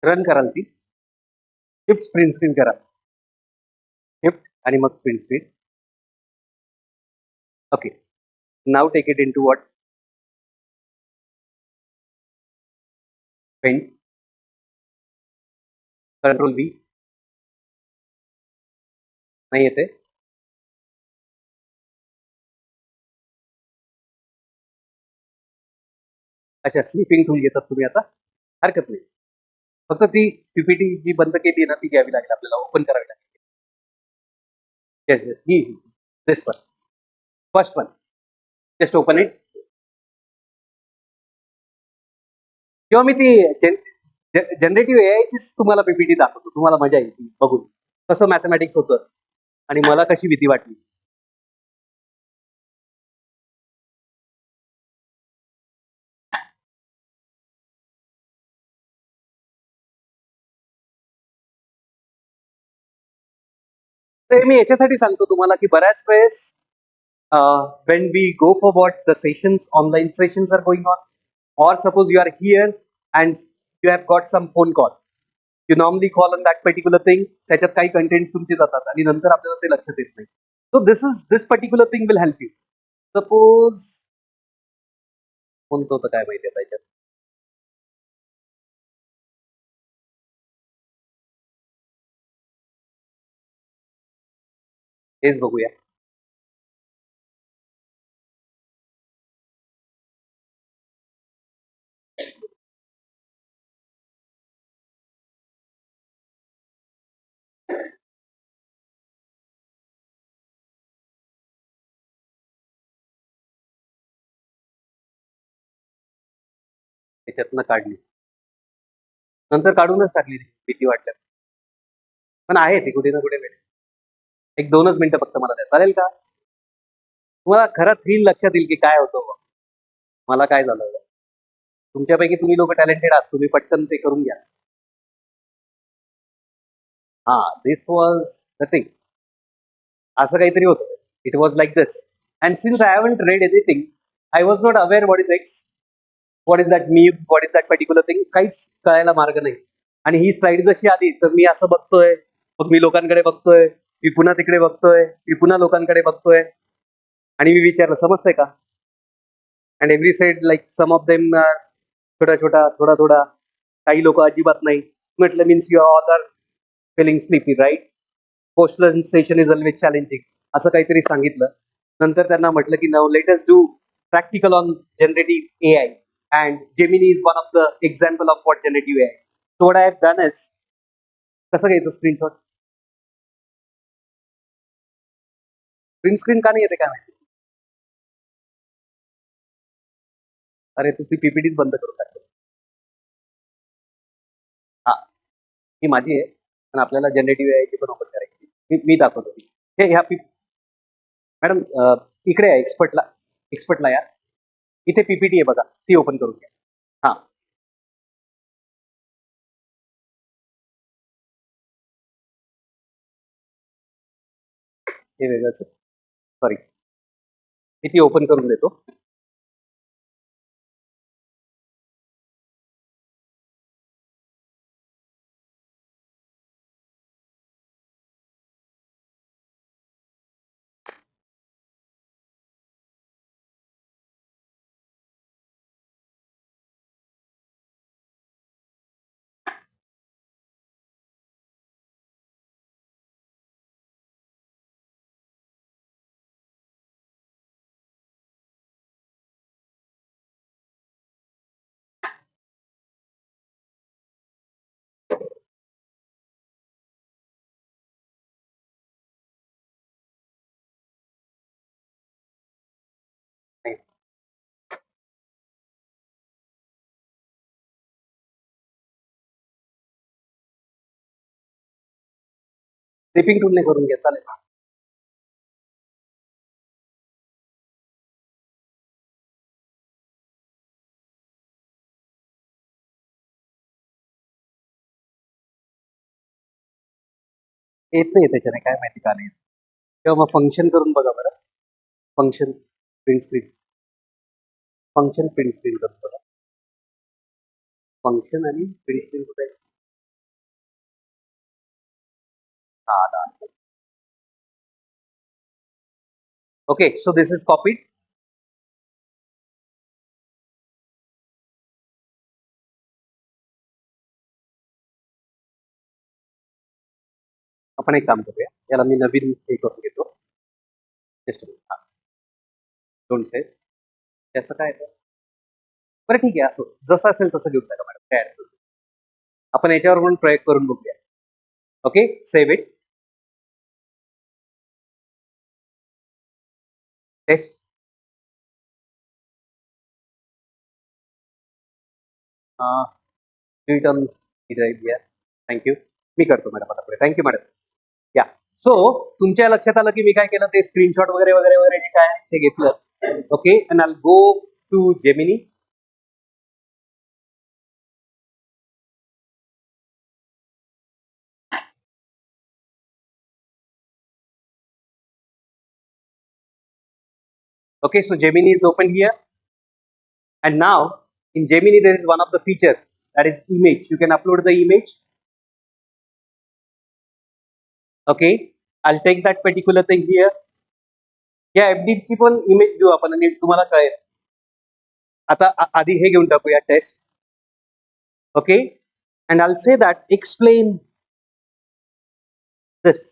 रन कराल ती, शिफ्ट प्रिंट स्क्रीन करा, शिफ्ट आणि मग print screen. Okay, now take it into what, paint, control V. नाही येते. अच्छा, स्लिपिंग टूल घेतात तुम्ही आता, हरकत नाही. फक्त ती पीपीटी जी बंद केली ना ती घ्यावी लागेल आपल्याला, ओपन करावी लागेल. Yes yes, he this one, first one, just open it. किंवा मी ती जनरेटिव्ह AI चीच तुम्हाला पीपीटी दाखवतो, तुम्हाला मजा येईल ती बघून कसं मॅथमॅटिक्स होतं आणि मला कशी भीती वाटली. तर मी याच्यासाठी सांगतो तुम्हाला की बऱ्याच वेळेस when we go for what the sessions, online sessions are going on, or suppose you are here and you have got some phone call, you normally call on that particular thing, त्याच्यात काही content तुमचे जातात आणि नंतर आपल्याला ते लक्षात येत नाही. So this particular thing will help you. Suppose कोणतं होतं काय माहिती आहे त्याच्यात, हेच बघूया. त्याच्यातनं काढली, नंतर काढूनच टाकली भीती वाटल्या, पण आहे ती कुठे ना कुठे वेळ. एक 2च मिनिटं फक्त मला द्या, चालेल का? तुम्हाला खरं थ्रिल लक्षात येईल की काय होतं बा. मला काय झालं, तुमच्यापैकी तुम्ही लोक टॅलेंटेड आहात, तुम्ही पटकन ते करून घ्या. हा, दिस वॉज द थिंग, असं काहीतरी होतं. It was like this. And since I haven't red anything, I was not aware what is x, what is that me, what is that particular thing, काहीच कळायला मार्ग नाही. आणि ही स्लाइड जशी आली तर मी असं बघतोय, मग मी लोकांकडे बघतोय, मी पुन्हा तिकडे बघतोय, मी पुन्हा लोकांकडे बघतोय, आणि मी विचारलं समजतंय का? And every side like some of them छोटा छोटा थोडा थोडा, काही लोक अजिबात नाही. म्हटलं means you all are feeling sleepy right, post session is always challenging, असं काहीतरी सांगितलं. नंतर त्यांना म्हटलं की now let us do practical on generative A I and Gemini is one of the example of what generative A I. So what I have done is, कसं घ्यायचं screenshot, print screen का नाही येते काय माहिती. अरे तू ती पीपीटीच बंद करून टाक. हा, ही माझी आहे, पण आपल्याला जनरेटिव्ह ए आय ची पण ओपन करायची. मी दाखवतो ती. हे ह्या मॅडम इकडे आहे एक्सपर्टला या, इथे पीपीटी आहे बघा, ती ओपन करून घ्या. हा, हे वेगळंच, सॉरी, मी ती ओपन करून देतो. क्लिपिंग टूलने करून घ्या, चालेल. येत नाही त्याच्याने, काय माहिती का नाही. तेव्हा मग फंक्शन करून बघा बरं, function print screen, function print screen करून बघा. फंक्शन आणि प्रिंट स्क्रीन कुठे आहे? हा, आला. Okay, so this is copied. आपण एक काम करूया, याला मी नवीन हे करून घेतो. जस्ट डोंट सेव्ह, असं काय आहे? बरं ठीक आहे, असो जसं असेल तसं घेऊन टाका मॅडम, काय अडचण नाही. आपण याच्यावर पण प्रयोग करून बघूया. Okay, save it, test. Return thank you. मी करतो मॅडम आता पुढे. Thank you madam. या, सो तुमच्या लक्षात आलं की मी काय केलं, ते स्क्रीनशॉट वगैरे वगैरे वगैरे जे काय ते घेतलं. Okay, and I go to Gemini. Okay, so Gemini is open here, and now in Gemini there is one of the feature, that is image. You can upload the image. Okay, I'll take that particular thing here. या FD ची पण image घेऊ आपण आणि तुम्हाला कळेल. आता आधी हे घेऊन टाकूया test. Okay, and I'll say that explain this.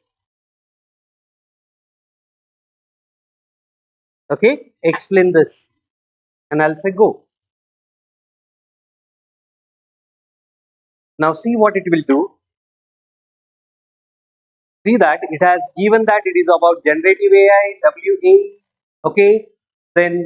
Okay, explain this, and I'll say go. Now see what it will do. See that it has given that it is about generative AI, WA. Okay, then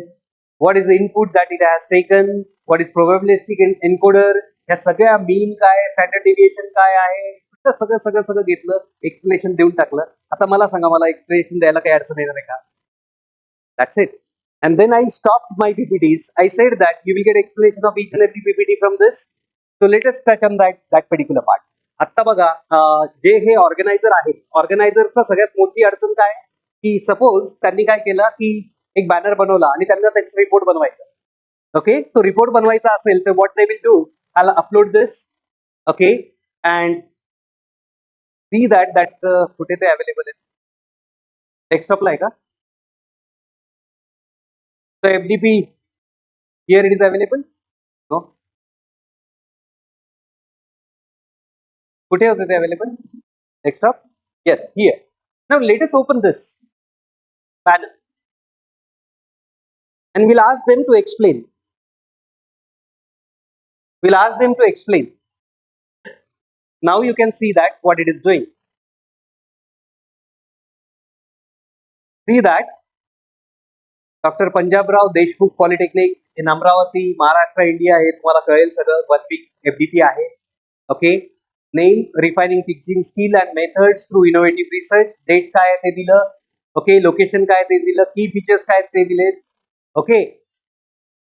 what is the input that it has taken, what is probabilistic encoder, या सगळ्या mean काय, standard deviation काय आहे, सगळं सगळं सगळं घेतलं, explanation देऊन टाकलं. आता मला सांगा, मला एक्सप्लेनेशन द्यायला काही अडचण येणार आहे का? That's it. And then I stopped my PPTs. I said that you will get explanation of each and every PPT from this. So let us touch on that particular part. आता बघा, जे हे organiser आहे, ऑर्गनायझरचा सगळ्यात मोठी अडचण काय, की suppose त्यांनी काय केलं की एक बॅनर बनवला आणि त्यांना त्याचा रिपोर्ट बनवायचा. ओके, तो रिपोर्ट बनवायचा असेल तर what they will do, I upload this. Okay, and see that कुठे ते अवेलेबल आहे, डेस्कटॉपला आहे का? So FDP here it is available. No, कुठे होते ते available? Desktop? Yes, here. Now let us open this panel and we'll ask them to explain. We'll ask them to explain. Now you can see that what it is doing. See that Dr. Punjabrao Deshmukh Polytechnic in Amravati, Maharashtra, India हे तुम्हाला कळेल सगळं 1 week FDP आहे. Okay. Name, refining teaching skill and methods through innovative research. Date काय आहे ते दिलं. Okay. Location काय ते दिलं. Key features काय ते दिले. Okay.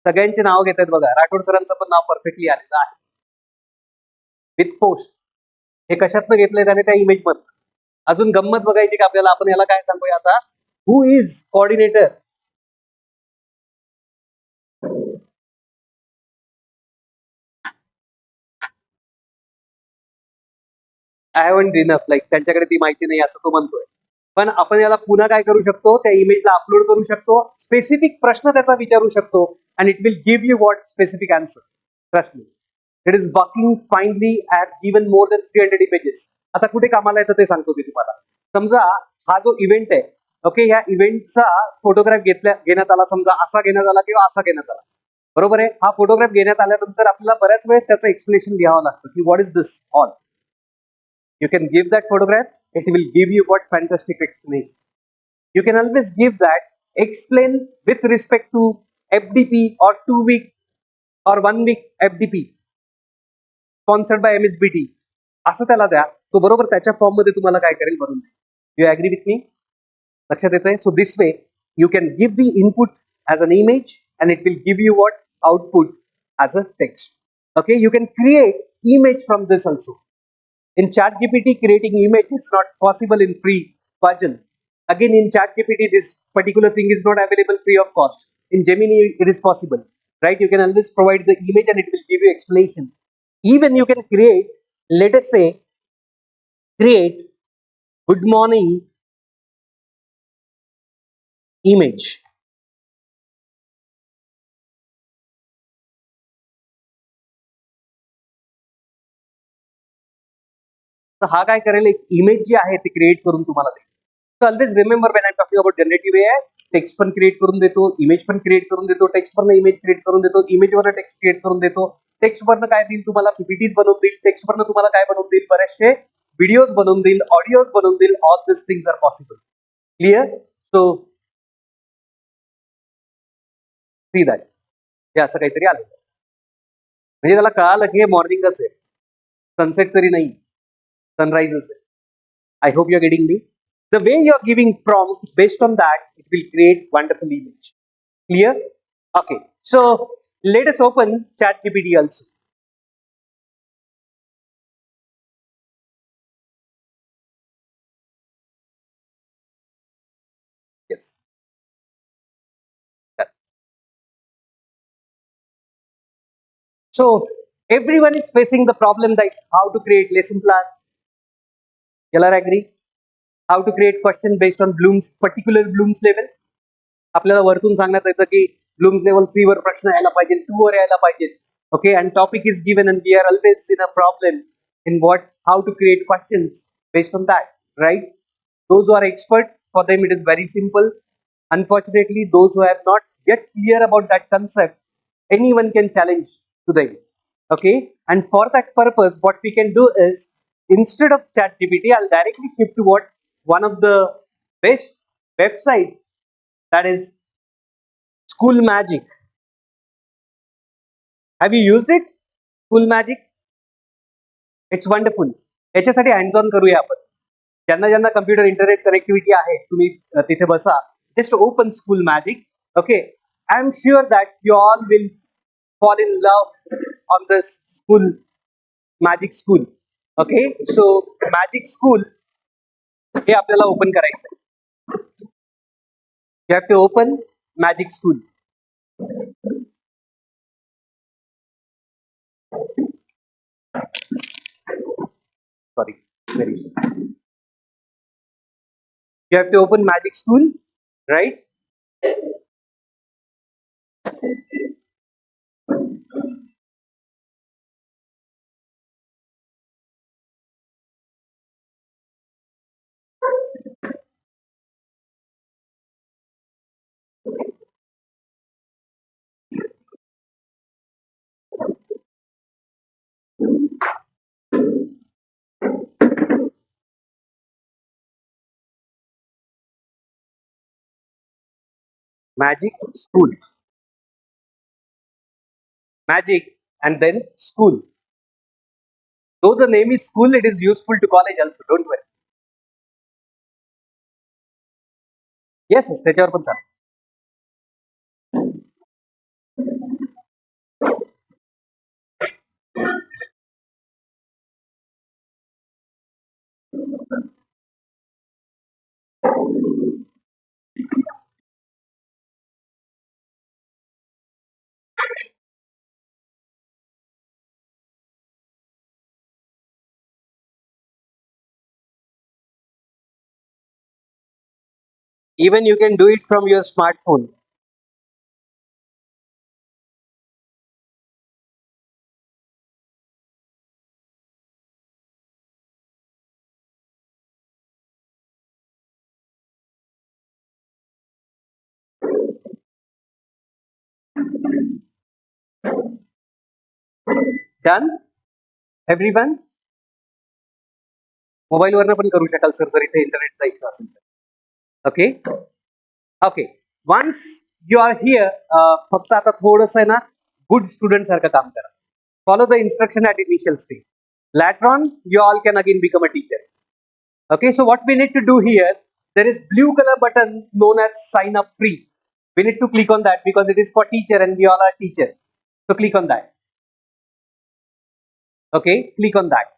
सगळ्यांचे नाव घेतात बघा. राठोड सरांचं पण नाव परफेक्टली आलेलं आहे. विथ पोस्ट हे कशातनं घेतलंय त्याने त्या इमेज मध्ये. अजून गंमत बघायची का आपल्याला? आपण याला काय सांगूया आता? Who is coordinator? I haven't enough like त्यांच्याकडे ती माहिती नाही असं तो म्हणतोय. पण आपण याला पुन्हा काय करू शकतो? त्या इमेजला अपलोड करू शकतो. स्पेसिफिक प्रश्न त्याचा विचारू शकतो and it will give you what specific answer. Trust me. It is working finally. I have given more than 300 images. आता कुठे कामाला येतं ते सांगतो मी तुम्हाला. समजा हा जो इव्हेंट आहे, ओके, ह्या इव्हेंटचा फोटोग्राफ घेण्यात आला, समजा असा घेण्यात आला किंवा असा घेण्यात आला. बरोबर आहे. हा फोटोग्राफ घेण्यात आल्यानंतर आपल्याला बऱ्याच वेळेस त्याचं एक्सप्लेनेशन लिहावं लागतं की what is this all. You can give that photograph, it will give you what fantastic explanation. You can always give that, explain with respect to FDP or 2 week or 1 week FDP sponsored by MSBT. असं त्याला द्या, तो बरोबर त्याच्या form मध्ये तुम्हाला काय करेल बनवून देईल. You agree with me? लक्षात येतंय? So this way you can give the input as an image and it will give you what output as a text. Okay, you can create image from this also. In ChatGPT, creating image is not possible in free version. Again, in ChatGPT, this particular thing is not available free of cost. In Gemini, it is possible, right? You can always provide the image and it will give you explanation. Even you can create, let us say, create good morning image. तर हा काय करेल, एक image जी आहे ती create करून तुम्हाला देईल. So always remember when I am talking about generative AI, text पण क्रिएट करून देतो, इमेज पण क्रिएट करून देतो, टेक्स्ट वरनं इमेज क्रिएट करून देतो, इमेज वरनं टेक्स्ट क्रिएट करून देतो, टेक्स्ट वरनं काय देईल तुम्हाला? पीपीटीज बनवून देईल, टेक्स्ट वरनं तुम्हाला काय बनवून देईल? बरेचसे व्हिडिओज बनवून देईल, ऑडिओज बनवून देईल. All this things are possible. Clear? So see that हे असं काहीतरी आलं म्हणजे त्याला कळालं की हे मॉर्निंगच आहे, सनसेट तरी नाही, सनराइजच आहे. I hope you're getting me. The way you're giving prompt, based on that, it will create wonderful image. Clear? Okay. So let us open ChatGPT also. Yes. So everyone is facing the problem like how to create lesson plan. Y'all are agree? How to create question based on Bloom's particular Bloom's level. आपल्याला वरतून सांगण्यात येतं की blooms level 3 वर प्रश्न यायला पाहिजे, 2 वर यायला पाहिजे. Okay, and topic is given and we are always in a problem in what how to create questions based on that, right? Those who are expert, for them it is very simple. Unfortunately, those who have not yet clear about that concept, anyone can challenge to them. Okay, and for that purpose what we can do is, instead of chat gpt, I'll directly shift to what one of the best website, that is School Magic. Have you used it? School Magic? It's wonderful. याच्यासाठी hands on करूया आपण. ज्यांना ज्यांना computer internet connectivity आहे, तुम्ही तिथे बसा, just open school magic. Okay, I am sure that you all will fall in love on this school magic school. Okay, so magic school हे आपल्याला ओपन करायचं आहे. You have to open magic school. Sorry, very sorry. You have to open magic school, right? Magic school. Magic and then school. Though the name is school, it is useful to college also. Don't worry. Yes, yes, त्याच्यावर पण चालेल. Even you can do it from your smartphone. Done, everyone. Mobile वरनं पण करू शकाल sir जर इथे इंटरनेटचा इश्यू असेल तर. Okay okay once you are here, फक्त आता थोडंसं आहे ना गुड स्टुडंट सारखं काम करा. Follow the instruction at initial stage. Later on, you all can again become a teacher. Okay, so what we need to do here, there is blue color button known as sign up free. We need to click on that because it is for teacher and we all are teacher. So click on that. Okay, click on that.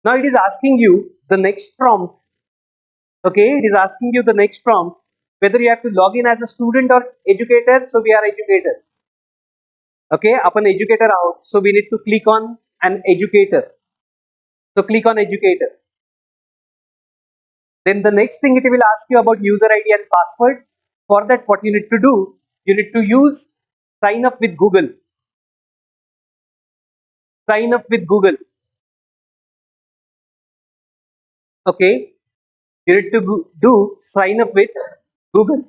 Now it is asking you the next prompt. Okay, it is asking you the next prompt whether you have to log in as a student or educator. So we are educator. Okay, आपण educator आहोत. So we need to click on an educator. So click on educator. Then the next thing it will ask you about user ID and password. For that, what you need to do, you need to use sign up with Google. Sign up with Google. Okay, you need to do sign up with Google.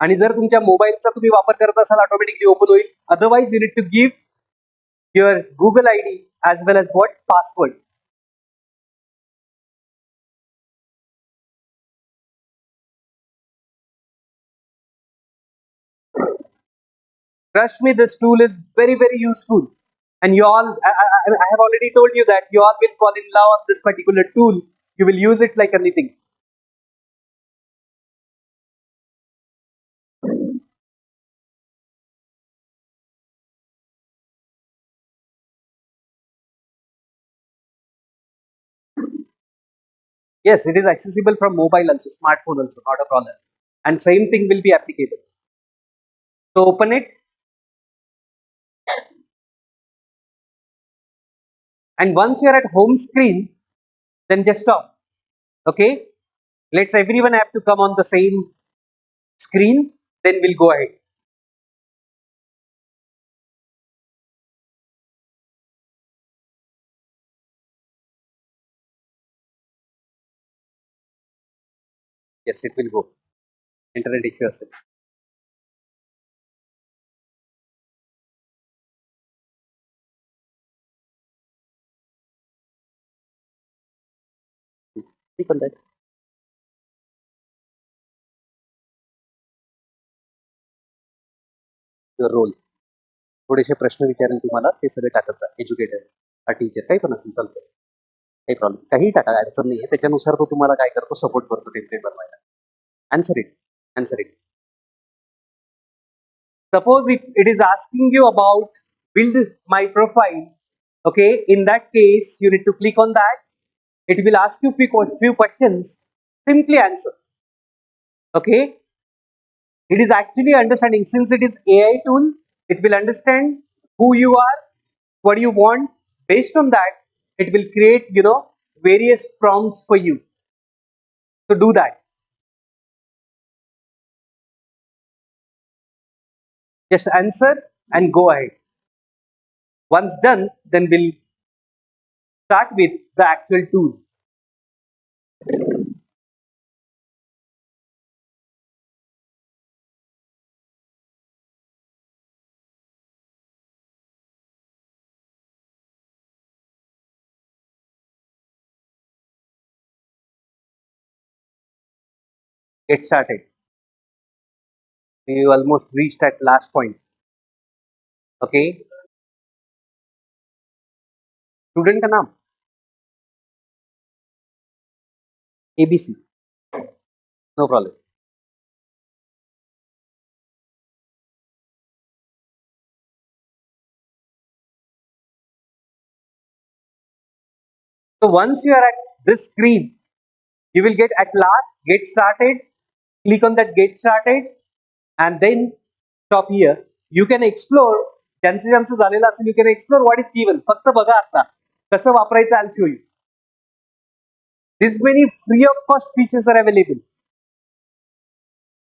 आणि जर तुमच्या मोबाईलचा तुम्ही वापर करत असाल automatically open होईल. Otherwise you need to give your Google I D as well as what password. Trust me, this tool is very useful. And you all, I have already told you that you all will fall in love with this particular tool. You will use it like anything. Yes, it is accessible from mobile also, smartphone also, not a problem. And same thing will be applicable. So open it. And once you are at home screen, then just stop. Okay. Let's everyone have to come on the same screen. Then we'll go ahead. Yes, it will go. Internet issue असेल. Click on that. Your role. थोडेसे प्रश्न विचारेल तुम्हाला ते सगळे टाकत जा. Educator, हा टीचर, काही पण असेल चालतं. काही प्रॉब्लेम, काहीही टाका, अडचण नाही आहे. त्याच्यानुसार तो तुम्हाला काय करतो, सपोर्ट करतो टेम्पलेट बनवायला. Answer it. Answer it. Suppose if it is asking you about build my profile, okay, in that case you need to click on that. It will ask you few questions. Simply answer. Okay, it is actually understanding, since it is AI tool, it will understand who you are, what you want. Based on that, it will create various prompts for you. So do that. Just answer and go ahead. Once done, then we'll start with the actual tool. Get started. You almost reached at last point. Okay. Student का नाम ABC. No problem. So once you are at this screen, you will get at last get started. Click on that get started and then stop here. You can explore. ज्यांचं ज्यांचं झालेलं असेल, you can explore what is given. फक्त बघा आता कसं वापरायचं. I'll show you. This many free of cost features are available.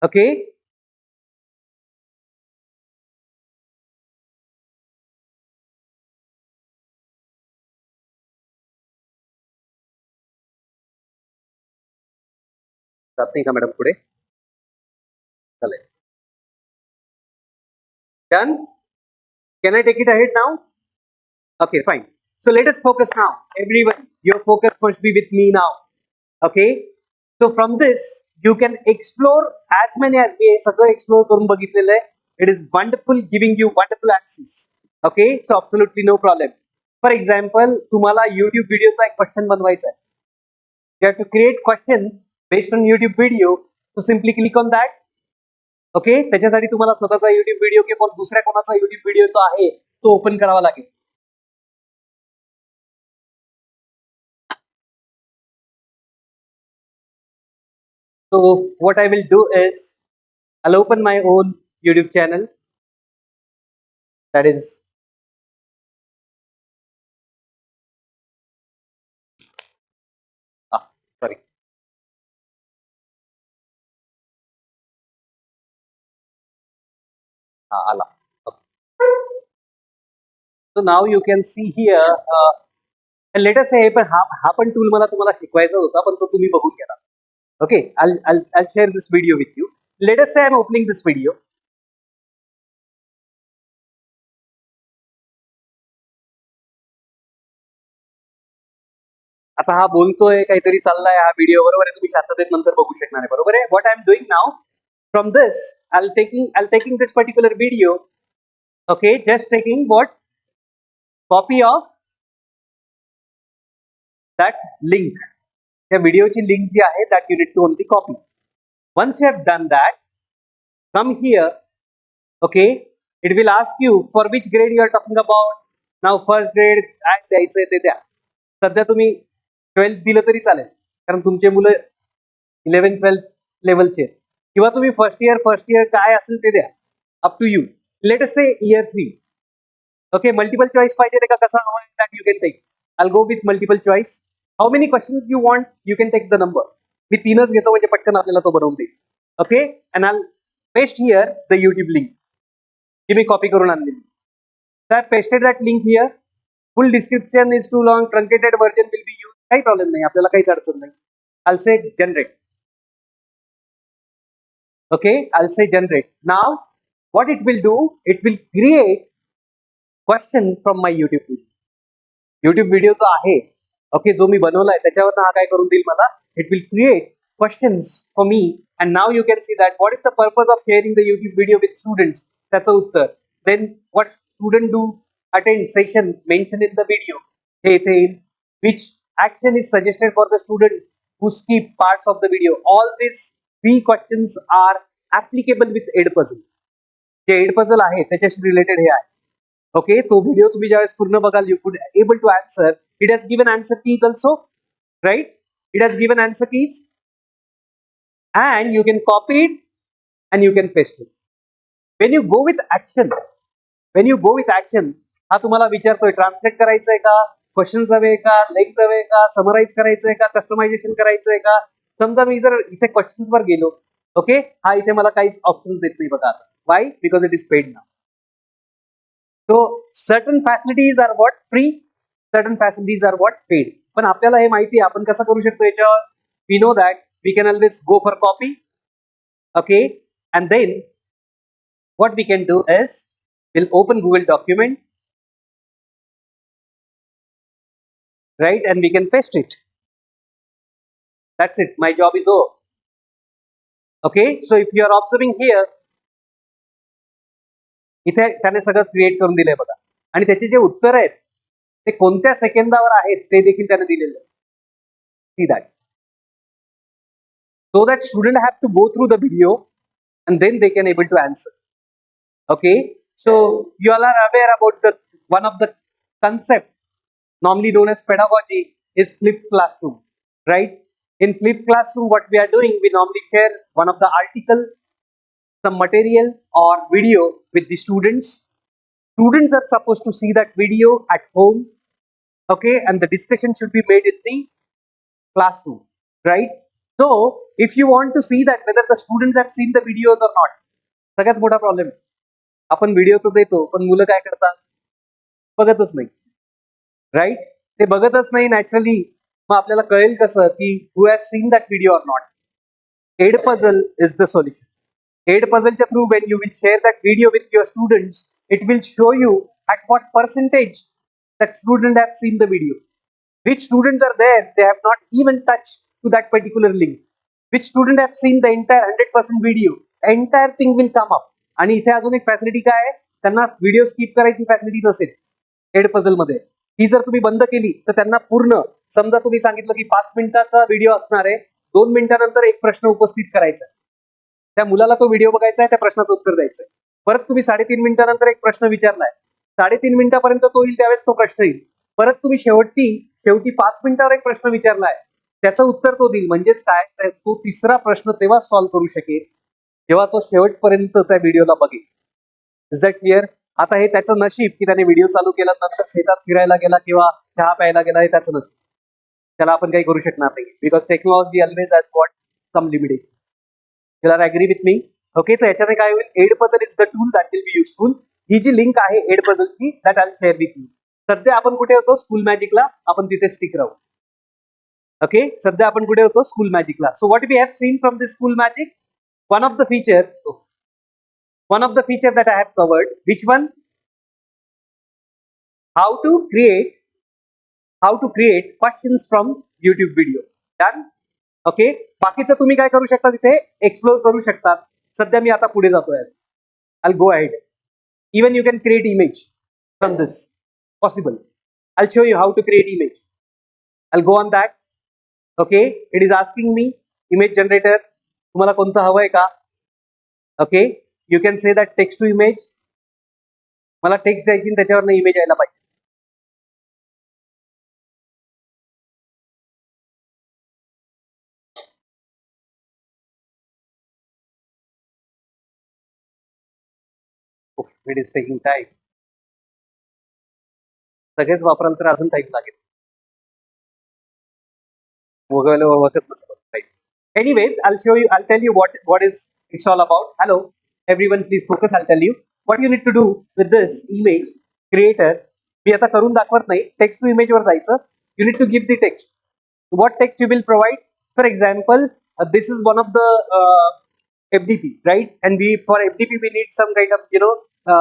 Okay. जात नाही का मॅडम पुढे? चालेल. Done? Can I take it ahead now? Okay, fine. So let us focus now. Everyone, your focus must be with me now. Okay. So from this, you can explore as many as we सगळं explore करून बघितलेलं आहे. It is wonderful, giving you wonderful answers. Okay. So absolutely no problem. For example, तुम्हाला YouTube व्हिडिओचा एक question बनवायचा आहे. You have to create question based on YouTube video. So simply click on that. Okay. त्याच्यासाठी तुम्हाला स्वतःचा YouTube video किंवा दुसऱ्या कोणाचा YouTube व्हिडिओ जो आहे तो ओपन करावा लागेल. So what I will do is I'll open my own YouTube channel. That is sorry. Ala. Okay. So now you can see here. And let us say हा पण टूल मला तुम्हाला शिकवायचा होता पण तो तुम्ही बघून घ्या. Okay, I'll share this video with you. Let us say I'm opening this video. आता हा बोलतोय काहीतरी चाललाय हा व्हिडिओ बरोबर आहे. तुम्ही शांततेत नंतर बघू शकणार आहे. बरोबर आहे. What I'm doing now from this, I'll taking this particular video. Okay, just taking what copy of that link. त्या व्हिडिओची लिंक जी आहे that you need to only copy. Once you have done that, come here. Okay, it will ask you for which grade you are talking about. Now first grade काय द्यायचंय ते द्या. सध्या तुम्ही 12th दिलं तरी चालेल कारण तुमचे मुलं 11th 12th लेवलचे किंवा तुम्ही फर्स्ट इयर काय असेल ते द्या. Up to you. Let us say year 3. Okay. Multiple choice पाहिजे का कसा हवा that you can take. I'll go with multiple choice. How many questions you want, you can take the number. मी 3च घेतो म्हणजे पटकन आपल्याला तो बनवून देईल. Okay. And I'll paste here the YouTube link जी मी कॉपी करून आणलेली. So I pasted that link here. Full description is too long. Truncated version will be used. काही प्रॉब्लेम नाही. आपल्याला काहीच अडचण नाही. I'll say generate. Okay. I'll say generate. Now what it will do, it will create question from my YouTube video. YouTube video जो आहे okay जो मी बनवलाय त्याच्यावर हा काय करून देईल मला. It will create questions for me and now you can see that what is the purpose of sharing the YouTube video with students. त्याचं उत्तर. Then what student do attend session mention in the video. हे इथे येईल. Which action is suggested for the student who skip parts of the video. All this 3 questions are applicable with Edpuzzle. जे Edpuzzle आहे त्याच्याशी related हे आहे. Okay. तो video तुम्ही ज्यावेळेस पूर्ण बघाल you could able to answer. It has given answer keys also. Right. It has given answer keys and you can copy it and you can paste it. When you go with action, हा तुम्हाला विचारतोय translate करायचंय का, questions हवे का, length हवे का, summarise करायचंय का, कस्टमायझेशन करायचंय का. समजा मी जर इथे क्वेश्चन्स वर गेलो. ओके. हा इथे मला काहीच ऑप्शन्स देत नाही बघा. Why? Because it is paid now. So certain facilities are what free, certain facilities are what paid. पण आपल्याला हे माहिती आहे आपण कसं करू शकतो याच्यावर. We know that we can always go for copy. Okay. And then what we can do is we'll open Google document, right, and we can paste it. That's it. My job is over. Okay, so if you are observing here, इथे त्याने सगळं create करून दिलंय बघा, आणि त्याचे जे उत्तर आहेत ते कोणत्या सेकंदावर आहेत ते देखील त्याने दिलेलं आहे. See that, so that student have to go through the video and then they can able to answer. Okay, so you all are aware about the one of the concept normally known as pedagogy is flipped classroom, right? In flipped classroom, what we are doing, we normally share one of the article, some material or video with the students. Students are supposed to see that video at home, okay, and the discussion should be made in the classroom, right? So if you want to see that whether the students have seen the videos or not, सगळ्यात मोठा problem, आपण video तर देतो पण मुलं काय करतात, बघतच नाही, राईट? ते बघतच नाही नॅचरली. मग आपल्याला कळेल कसं की who has seen that video or not? Edpuzzle is the solution. एड पझलच्या through when you will share that video with your students, it will show you at what percentage that student have seen the video, which students are there they have not even touched to that particular link, which student have seen the entire 100% video, entire thing will come up. आणि इथे अजून एक facility काय आहे, त्यांना video skip करायची facility नसेल add puzzle मध्ये. ही जर तुम्ही बंद केली तर त्यांना पूर्ण, समजा तुम्ही सांगितलं की 5 मिनिटाचा व्हिडिओ असणार आहे, 2 मिनिटानंतर एक प्रश्न उपस्थित करायचा, त्या मुलाला तो व्हिडिओ बघायचा आहे, त्या प्रश्नाचं उत्तर द्यायचंय. परत तुम्ही 3.5 मिनिटानंतर एक प्रश्न विचारलाय, 3.5 मिनिटापर्यंत तो येईल त्यावेळेस तो प्रश्न येईल. परत तुम्ही शेवटी 5 मिनिटावर एक प्रश्न विचारलाय, त्याचं उत्तर तो देईल. म्हणजेच काय, तो तिसरा प्रश्न तेव्हा सॉल्व्ह करू शकेल जेव्हा तो शेवटपर्यंत त्या व्हिडिओला बघेल. Is that clear? आता हे त्याचं नशीब की त्याने व्हिडिओ चालू केला, नंतर शेतात फिरायला गेला किंवा चहा प्यायला गेला, हे त्याचं नशीब. त्याला आपण काही करू शकणार नाही, because technology always has got some limitation. You are agree with me? Okay, तर याच्याने काय होईल, Edpuzzle is the tool that will be useful. ही जी लिंक आहे एड पझलची, that I share with you. सध्या आपण कुठे होतो, स्कूल मॅजिकला, आपण तिथे स्टिक राहू. ओके, सध्या आपण कुठे होतो, स्कूल मॅजिकला. So what we have seen from this school magic, one of the feature that I have covered, which one? How to create questions from YouTube video. Done? Okay, बाकीचं तुम्ही काय करू शकता, तिथे एक्सप्लोर करू शकता. सध्या मी आता पुढे जातोय. I'll go ahead. Even you can create image from this. Possible. I'll show you how to create image. I'll go on that. Okay, it is asking me image generator. तुम्हाला कोणतं हवंय का? Okay, you can say that text to image. मला text द्यायची आणि त्याच्यावर image यायला पाहिजे. It is taking time. सगळेच वापराल तर अजून टाइम लागेल. वर्कच नसतं. Right. Anyways, I'll tell you what is it's all about. Hello, everyone, please focus. I'll tell you what you need to do with this image creator. मी आता करून दाखवत नाही, टेक्स्ट टू इमेज वर जायचं. You need to give the text. What text you will provide? For example, this is one of the FDP, right? And for FDP we need some kind of,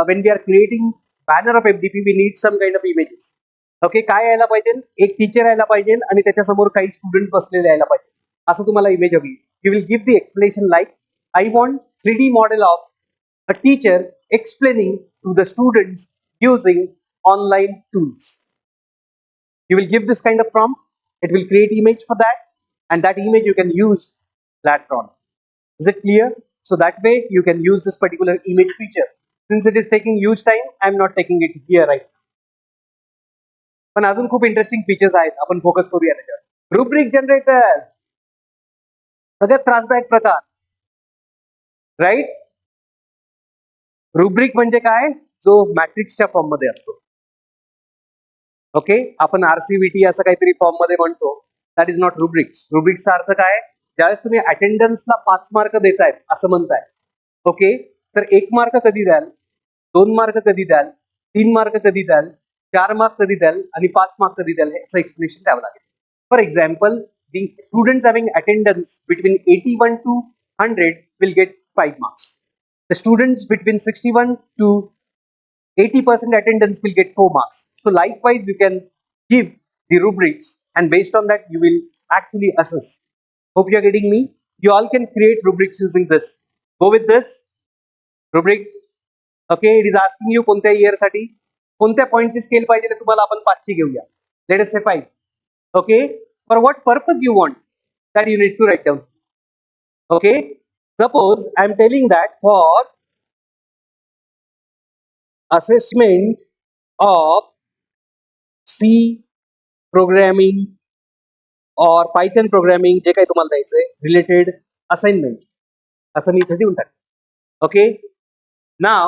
when we are creating banner of FDP, we need some kind of images. Okay, काय यायला पाहिजे, एक teacher यायला पाहिजे आणि त्याच्यासमोर काही students बसलेले यायला पाहिजे, असं तुम्हाला इमेज हवी. You will give the explanation like, I want 3D model of a teacher explaining to the students using online tools. You will give this kind of prompt, it will create image for that, and that image you can use later on. Is it clear? So that way you can use this particular image feature. Since it is taking huge time, I am not taking it here right now. पण अजून खूप interesting features आहेत, आपण focus करूया त्याच्यावर. Rubric generator, सगळ्यात त्रासदायक प्रकार, राईट? रुब्रिक म्हणजे काय, जो मॅट्रिक्सच्या फॉर्म मध्ये असतो. ओके, आपण RCVT असं काहीतरी फॉर्म मध्ये म्हणतो, दॅट इज नॉट रुब्रिक्स. रुब्रिक्सचा अर्थ काय, ज्यावेळेस तुम्ही अटेंडन्सला 5 मार्क देतायत असं म्हणताय, ओके, तर 1 मार्क कधी द्याल, 2 मार्क कधी द्याल, 3 मार्क कधी द्याल, 4 मार्क कधी द्याल आणि 5 मार्क कधी द्याल, याचं एक्सप्लेनेशन द्यावं लागेल. For example, the students having attendance between 81 to 100 will get 5 marks. The students between 61 to 80% attendance will get 4 marks. So likewise, you can give the rubrics and based on that, you will actually assess. Hope you are getting me. You all can create rubrics using this. Go with this rubrics. Okay, it is asking you कोणत्या year साठी कोणत्या point ची scale पाहिजे तुम्हाला आपण 5 ची घेऊया. Let us say 5. Okay, for what purpose you want that you need to write down. Okay, suppose I am telling that for assessment of C programming or Python programming जे काही तुम्हाला द्यायचंय related assignment असं मी इथे देऊन टाकतो. Okay, now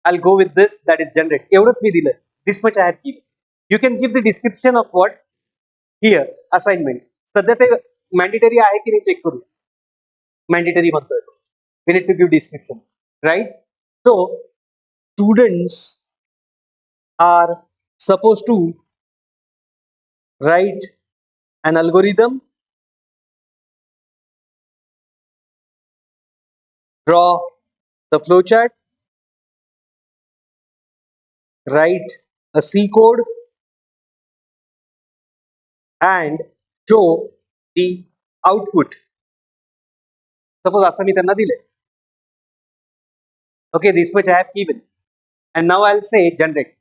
I'll go with this, that is generate. एवढंच मी दिलं. This much I have given. You can give the description of what here assignment. सध्या ते mandatory आहे की नाही चेक करूया. Mandatory म्हणतोय. We need to give description, right? So students are supposed to write an algorithm, draw the flowchart, write a C code, and show the output. Suppose असं मी त्यांना दिले. Okay, this much I have given. And now I'll say generate.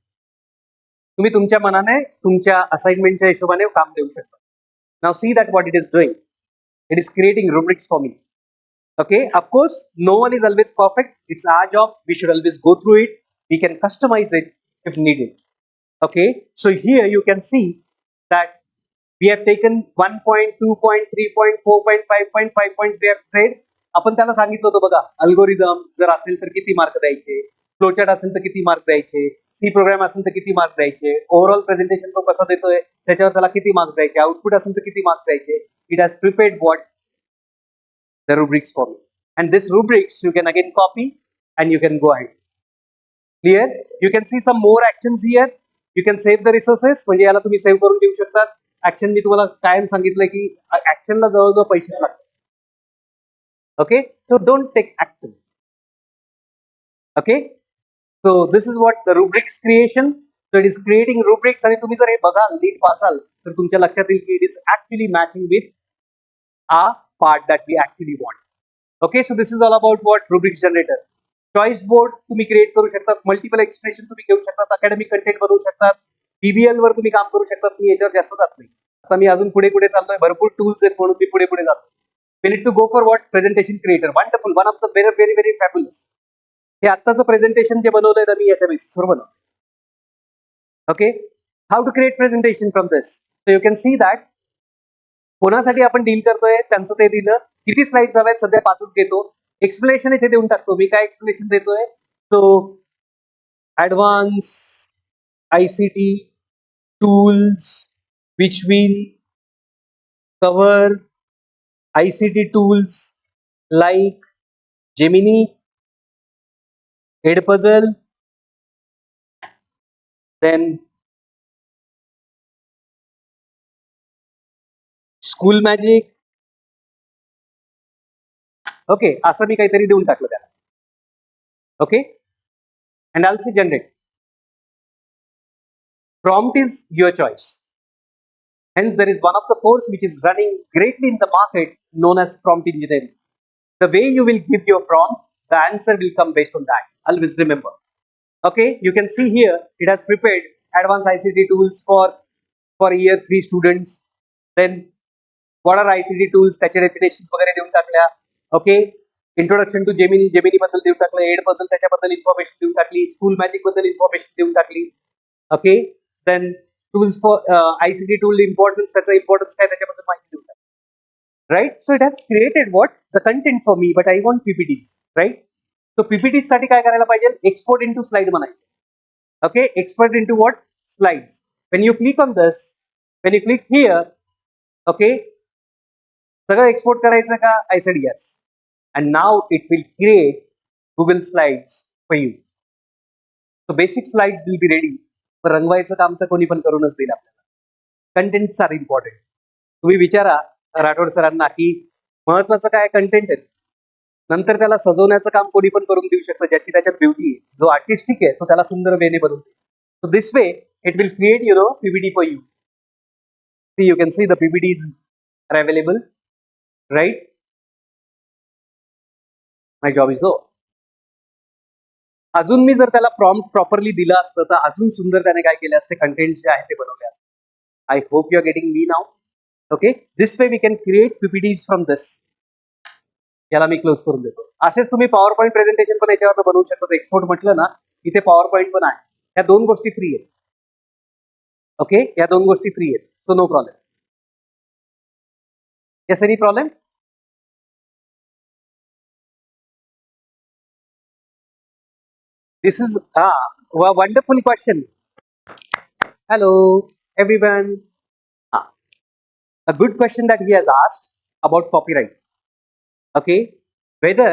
तुम्ही तुमच्या मनाने तुमच्या असाइनमेंटच्या हिशोबाने काम देऊ शकता. Now see that what it is doing. It is creating rubrics for me. Okay, of course, no one is always perfect. It's our job. We should always go through it. We can customize it if needed. Okay, so here you can see that we have taken 1.2.3.4.5.5 we have said. आपण त्याला सांगितलं होतं बघा, algorithm जर असेल तर किती mark द्यायचे, फ्लोचार्ट असेल तर किती मार्क द्यायचे, सी प्रोग्राम असेल तर किती मार्क द्यायचे, ओव्हरऑल प्रेझेंटेशन तो कसा देतोय त्याच्यावर त्याला किती मार्क्स द्यायचे, आउटपुट असेल तर किती मार्क्स द्यायचे. It has prepared what the rubrics for me, and this rubrics you can again copy and you can go ahead. Clear? You can see some more actions here. You can save the resources. म्हणजे याला तुम्ही save करून ठेवू शकता. Action मी तुम्हाला कायम सांगितलंय की ऍक्शनला जवळजवळ पैसे लागतात. Okay, so don't take action. Okay, so this is what the rubrics creation. So it is creating rubrics आणि तुम्ही जर हे बघाल नीट वाचाल तर तुमच्या लक्षात येईल की it is actually matching with our part that we actually want. Okay, so this is all about what rubrics generator. Choice board तुम्ही क्रिएट करू शकतात, मल्टिपल एक्सप्रेशन तुम्ही घेऊ शकतात, अकॅडमिक कंटेंट बनवू शकतात, पीबीएल वर तुम्ही काम करू शकतात. मी याच्यावर जास्त जात नाही. आता मी अजून पुढे पुढे चाललोय, भरपूर टूल्स आहेत म्हणून मी पुढे पुढे जातो. We need to go for what? Presentation creator. Wonderful, one of the very fabulous. हे आत्ताचं प्रेझेंटेशन जे बनवलंय ना मी याच्या बेसिसवर बनवलं. Okay, how to create presentation from this. So you can see that कोणासाठी आपण डील करतोय त्यांचं ते दिलं. किती स्लाइड्स हव्यात, सध्या 5च घेतो. एक्सप्लेनेशन इथे देऊन टाकतो. मी काय एक्सप्लेनेशन देतोय, सो advance ICT tools which will cover ICT tools like Gemini, Edpuzzle, then School Magic. Okay, असं मी काहीतरी देऊन टाकलं त्याला. Okay, and I'll say generate. Prompt is your choice. Hence, there is one of the course which is running greatly in the market known as prompt engineering. The way you will give your prompt, the answer will come based on that. Always remember. Okay, you can see here it has prepared advanced ICT tools for year 3 students. Then what are ICT tools? त्याचे definitions वगैरे देऊन टाकल्या. Okay, introduction to Gemini बद्दल देऊन टाकलं, Edpuzzle त्याच्याबद्दल information देऊन टाकली, स्कूल मॅजिक बद्दल इन्फॉर्मेशन देऊन टाकली. Okay, then tools for ICT tool importance, त्याचा इम्पॉर्टन्स काय त्याच्याबद्दल माहिती देऊन टाकली. Right, so it has created what the content for me, but I want PPTs, right? So PPTs साठी काय करायला पाहिजे, export into slide बनायचं. Okay, export into what? Slides. When you click on this, when you click here, okay, सगळं export करायचं का? I said yes, and now it will create Google Slides for you. So basic slides will be ready. पण रंगवायचं काम तर कोणी पण करूनच देईल आपल्याला. Contents are important. तुम्ही विचारा राठोड सरांना की महत्वाचं काय कंटेंट आहे, नंतर त्याला सजवण्याचं काम कोणी पण करून देऊ शकतं. ज्याची त्याच्यात ब्युटी आहे, जो आर्टिस्टिक आहे तो त्याला सुंदर वेने बनवून देईल. सो this way it will create PPT for you. See, you can see the PPTs are available, right? My job is over. अजून मी जर त्याला प्रॉम्प्ट प्रॉपरली दिलं असतं तर अजून सुंदर त्याने काय केले असते, कंटेंट जे आहे ते बनवले असते. I hope you are getting me now. Okay, this way we can create PPTs from this. याला मी क्लोज करून देतो. असेच तुम्ही पॉवर पॉईंट प्रेझेंटेशन पण याच्यावर बनवू शकता. एक्सपोर्ट म्हटलं ना, इथे पॉवर पॉईंट पण आहे. या दोन गोष्टी फ्री आहेत. ओके, या दोन गोष्टी फ्री आहेत, so no problem. Yes, any problem? This is a wonderful question. Hello, everyone. Ah, a good question that he has asked about copyright. Okay, whether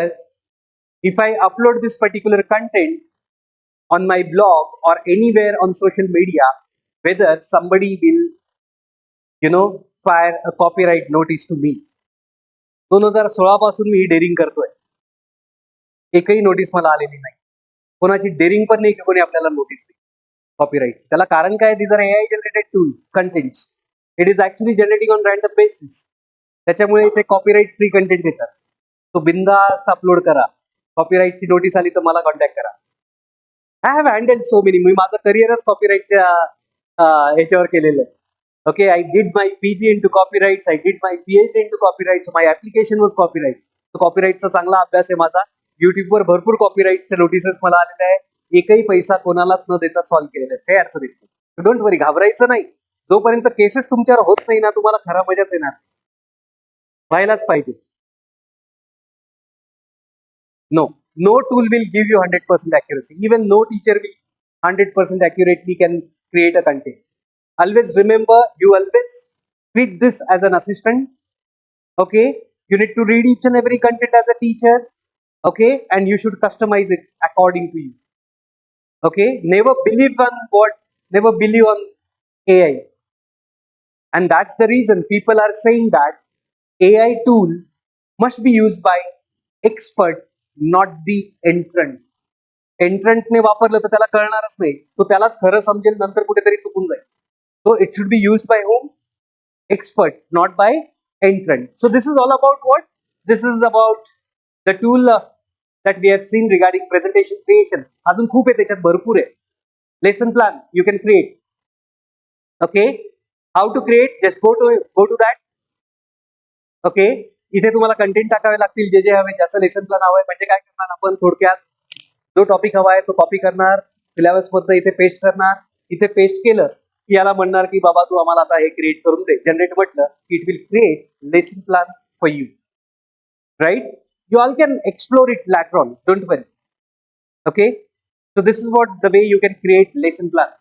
if I upload this particular content on my blog or anywhere on social media, whether somebody will, fire a copyright notice to me. 2016 पासून मी ही daring करतोय. एकही notice मला आलेली नाही. कोणाची daring पण नाही की कोणी आपल्याला नोटीस देईल कॉपीराईट. त्याला कारण काय? These are AI generated tool contents. It is actually generating on random basis. त्याच्यामुळे इथे कॉपीराईट फ्री कंटेंट देतात. तो बिंदास्त अपलोड करा. कॉपीराईटची नोटीस आली तर मला कॉन्टॅक्ट करा. I have handled so many. मी माझं करिअरच कॉपीराईटच्या ह्याच्यावर केलेलं आहे. Okay, I did my PG into copyrights. I did my PhD into copyrights. So my application was copyright. So copyrightचा चांगला अभ्यास आहे माझा. युट्यूबवर भरपूर कॉपीराईटच्या नोटिसेस मला आलेल्या आहे. एकही पैसा कोणालाच न देता सॉल्व्ह केलेला आहे. काही अडचण येत नाही. डोंट वरी, घाबरायचं नाही. जोपर्यंत केसेस तुमच्यावर होत नाही ना, तुम्हाला खरा मजाच येणार. व्हायलाच पाहिजे. No, no tool will give you 100% accuracy. Even no teacher will 100% accurately can create a content. Always remember, you always treat this as an assistant. Okay, you need to read each and every content as a teacher. Okay, and you should customize it according to you. Okay, never believe on AI. And that's the reason people are saying that AI tool must be used by expert, not the entrant. एंट्रंटने वापरलं तर त्याला कळणारच नाही. तो त्यालाच खरं समजेल, नंतर कुठेतरी चुकून जाईल. So it should be used by whom? Expert, not by entrant. So this is all about what? This is about the tool that we have seen regarding presentation creation. अजून खूप आहे त्याच्यात, भरपूर आहे. Lesson plan you can create. Okay, how to create? Just go to that. Okay, इथे तुम्हाला content टाकावे लागतील, जे जे हवे. ज्याचं लेसन प्लॅन हवंय, म्हणजे काय करणार आपण थोडक्यात, जो टॉपिक हवा आहे तो कॉपी करणार, सिलेबस मधनं इथे पेस्ट करणार. इथे पेस्ट केलं की याला म्हणणार की बाबा तू आम्हाला आता हे क्रिएट करून दे. जनरेट म्हटलं की it will create lesson plan for you. Right, you all can explore it later on, don't worry. Okay, so this is what the way you can create lesson plan.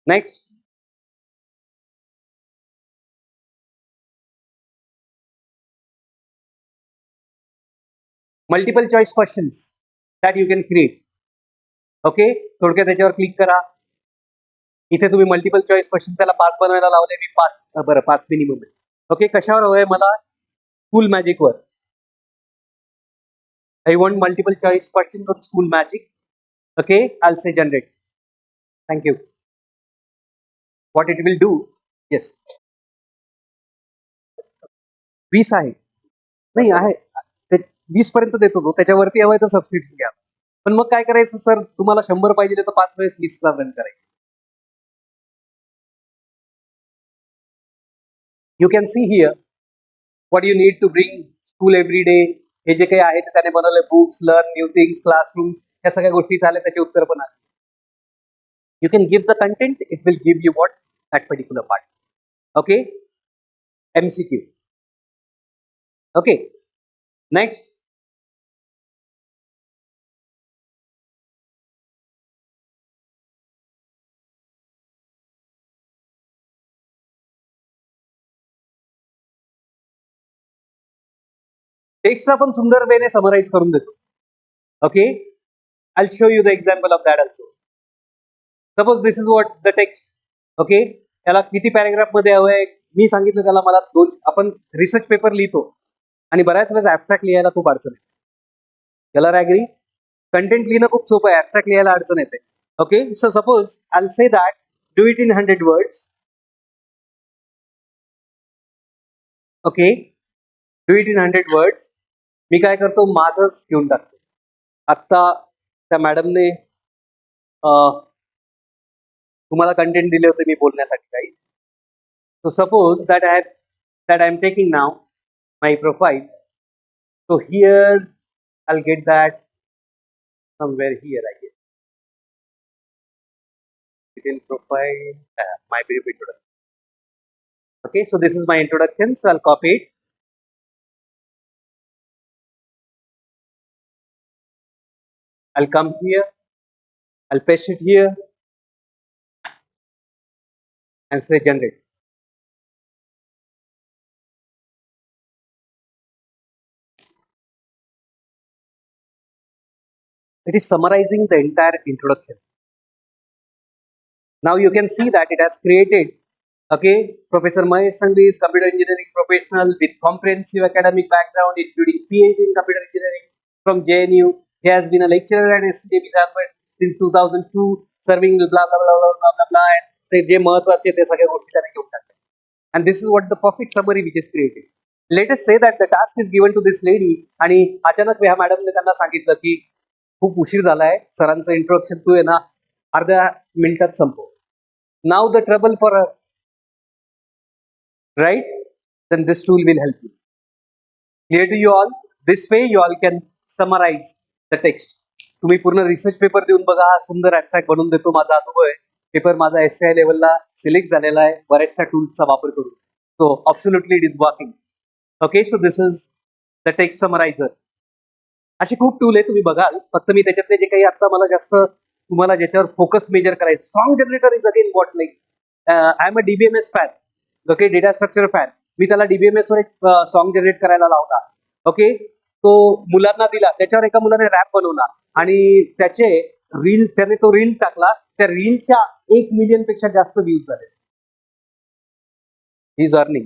Next, multiple choice questions that you can create. Okay, थोडक्यात त्याच्यावर click करा. इथे तुम्ही multiple choice question त्याला 5 बनवायला लावले. मी 5, बरं 5 minimum आहे. ओके, कशावर हवंय मला? School magic were. I want multiple choice questions on school magic. Okay, I'll say generate. Thank you. What it will do? Yes, 20 आहे. नाही आहे ते 20 पर्यंत देतो तो. त्याच्यावरती हवंय तर सबस्क्रिप्शन घ्या. पण मग काय करायचं सर, तुम्हाला 100 पाहिजे तर 5 वेळेस 20 ला रन करायचं. You can see here what you need to bring school every day. हे जे काही आहे ते त्याने बनवलंय. Books, learn new things, classrooms, या सगळ्या गोष्टी झाल्या. त्याचे उत्तर पण आहे. You can give the content, it will give you what? That particular part. Okay, MCQ. Okay, next, text आपण सुंदर वेने समराइज करून देतो. Okay, I'll show you the example of that also. Suppose this is what the text. Okay, त्याला किती paragraph मध्ये हवंय? मी सांगितलं त्याला मला 2. आपण रिसर्च पेपर लिहितो आणि बऱ्याच वेळेस ऍबस्ट्रॅक्ट लिहायला खूप अडचण येते. त्याला ऍग्री? कंटेंट लिहिणं खूप सोपं आहे, ऍबस्ट्रॅक्ट लिहायला अडचण येते. Okay, so suppose I'll say that do it in 100 words. Okay, do it in 100 words. मी काय करतो, माझंच घेऊन टाकतो. आत्ता त्या मॅडमने तुम्हाला कंटेंट दिले होते मी बोलण्यासाठी काही. So suppose that I am taking now my profile. So here I'll get that somewhere here, I guess. Detail profile, my brief introduction. Okay, so this is my introduction. So I'll copy it. I'll come here. I'll paste it here and say generate. It is summarizing the entire introduction. Now you can see that it has created, okay, Professor M R Sanghavi is computer engineering professional with comprehensive academic background including PhD in computer engineering from JNU. He has been a lecturer at SCB since 2002, serving blah blah blah blah blah blah blah. And ते जे महत्वाचे ते सगळ्या गोष्टी त्याने घेऊन टाकल्या. And this is what the perfect summary which is created. Let us say that the task is given to this lady आणि अचानक ह्या मॅडमने त्यांना सांगितलं की खूप उशीर झालाय, सरांचं इंट्रोडक्शन तू आहे ना अर्ध्या मिनिटात संपव. Now the trouble for her, right? Then this tool will help you. Clear to you all? This way you all can summarize the text. तुम्ही पूर्ण रिसर्च पेपर देऊन बघा, हा सुंदर ऍबस्ट्रॅक्ट बनवून देतो. माझा अनुभव आहे. पेपर माझा SCI लेवलला सिलेक्ट झालेला आहे बऱ्याचशा टूल्सचा वापर करून. So absolutely it is working. Okay, so this is the text summariser. अशी खूप टूल आहे, तुम्ही बघाल. फक्त मी त्याच्यातले जे काही आता मला जास्त तुम्हाला ज्याच्यावर फोकस मेजर करायचं, song generator is again what like I am a DBMS fan. Okay, data structure fan. मी त्याला DBMS वर एक सॉन्ग जनरेट करायला लावला. ओके, तो मुलांना दिला, त्याच्यावर एका मुलाने रॅप बनवला आणि त्याचे त्याने तो रील टाकला. त्या रीलच्या 1 मिलियन पेक्षा जास्त व्ह्यूज झाले. He is earning.